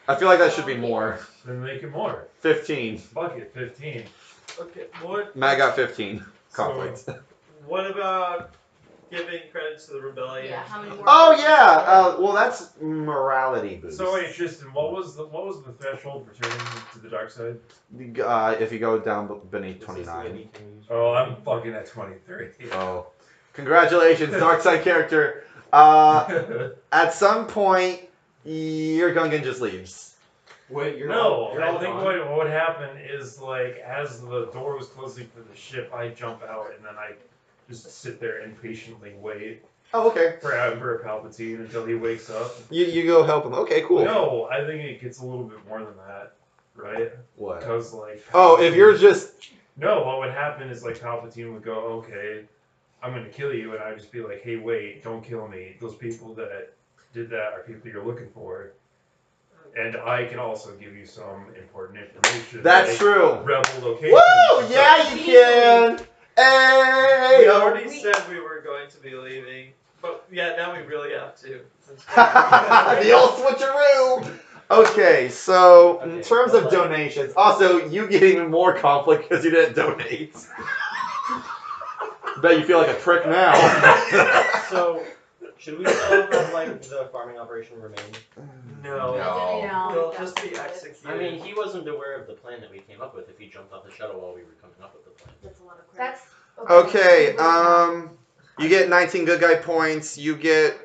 S4: I feel like that should be more.
S6: Then make it more.
S4: 15.
S6: Fuck it, 15.
S3: Okay, what?
S4: Matt got 15. Conflict.
S3: What about giving credits to the rebellion?
S1: Yeah, how many more?
S4: Oh yeah. Well, that's morality boost.
S6: So wait, Tristan, what was the threshold for turning to the dark side?
S4: If you go down beneath
S2: this is the
S4: 29.
S2: meeting we usually
S6: Oh, I'm
S2: do.
S6: fucking at 23.
S4: Oh, congratulations, dark side character. At some point, your Gungan just leaves.
S2: Wait, you're
S6: No,
S2: all, you're
S6: I
S2: all
S6: think
S2: gone?
S6: what would happen is like as the door was closing for the ship, I jump out and then I just sit there and patiently wait
S4: Oh, okay.
S6: for Emperor Palpatine until he wakes up.
S4: You go help him. Okay, cool.
S6: No, I think it gets a little bit more than that, right?
S4: What?
S6: Because like
S4: Oh, if you're just.
S6: no, what would happen is like Palpatine would go, okay, I'm gonna kill you, and I'd just be like, hey, wait, don't kill me. Those people that did that are people you're looking for. And I can also give you some important information.
S4: That's
S6: like
S4: true.
S6: Rebel location.
S4: Woo! Yeah, you can. Hey.
S3: We already said we were going to be leaving, but yeah, now we really have to.
S4: The old switcheroo. Okay, so in
S2: Okay,
S4: terms
S2: but
S4: of
S2: like-
S4: donations, also you get even more conflict because you didn't donate. Bet you feel like a prick now.
S2: So, should we still have like the farming operation remain?
S3: No.
S7: No.
S3: They'll just be executed.
S2: I mean, he wasn't aware of the plan that we came up with if he jumped off the shuttle while we were coming up with the plan.
S1: That's a lot of credit.
S7: That's
S4: Okay, you get 19 good guy points. You get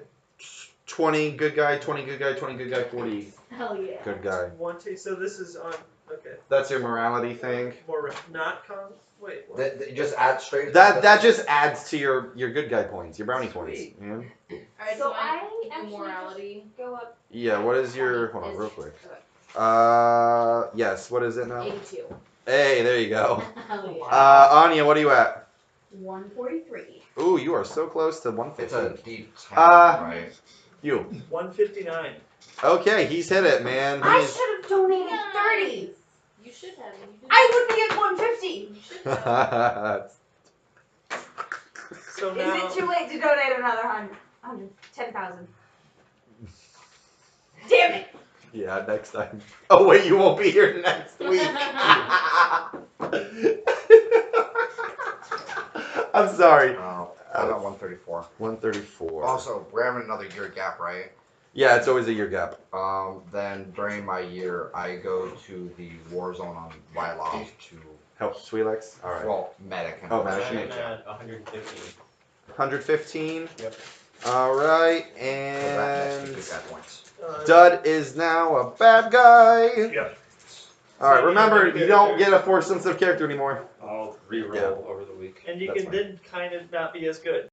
S4: 20 good guy, 20 good guy, 20 good guy, 40
S1: Hell yeah.
S4: good guy.
S3: So this is on. Okay.
S4: That's your morality thing.
S3: More not con. Wait. What?
S5: That just add straight.
S4: That just adds to your good guy points, your brownie points.
S3: Sweet.
S4: Yeah.
S1: Alright,
S7: So
S1: so
S7: I
S1: I do
S7: actually
S1: morality.
S7: go up.
S4: Yeah. What is your? Hold on, real quick.
S7: Okay.
S4: Yes. What is it now?
S1: 82.
S4: Hey, there you go.
S1: Hell yeah.
S4: Anya, what are you at?
S7: 143.
S4: Ooh, you are so close to
S5: It's
S4: 150.
S5: a deep 10,
S4: Uh,
S5: right?
S4: You.
S3: 159.
S4: Okay, he's hit it, man.
S7: I
S4: He's-
S7: should have donated 30.
S1: You should have. And you didn't.
S7: I would be at 150.
S1: You should have.
S3: So
S7: Is
S3: now.
S7: it too late to donate another 10,000? Damn it!
S4: Yeah, next time. Oh wait, you won't be here next week. I'm sorry.
S5: I got 134.
S4: 134.
S5: Also, we're having another year gap, right?
S4: Yeah, it's always a year gap.
S5: Then during my year, I go to the war zone on Wylock to
S4: Help Swilex. All right.
S5: well medic. And
S4: Oh, medic.
S2: I'm
S4: Medic.
S2: at 115.
S4: 115.
S2: Yep.
S4: All right,
S5: So that
S4: and
S5: gets me good points.
S4: Dud is now a bad guy.
S6: Yep.
S4: All right,
S3: So
S4: remember
S3: you're a
S4: you don't
S3: character.
S4: get a force sensitive character anymore.
S6: I'll re-roll
S4: Yeah.
S6: over the week.
S3: And you
S4: That's
S3: can
S4: fine.
S3: then kind of not be as good.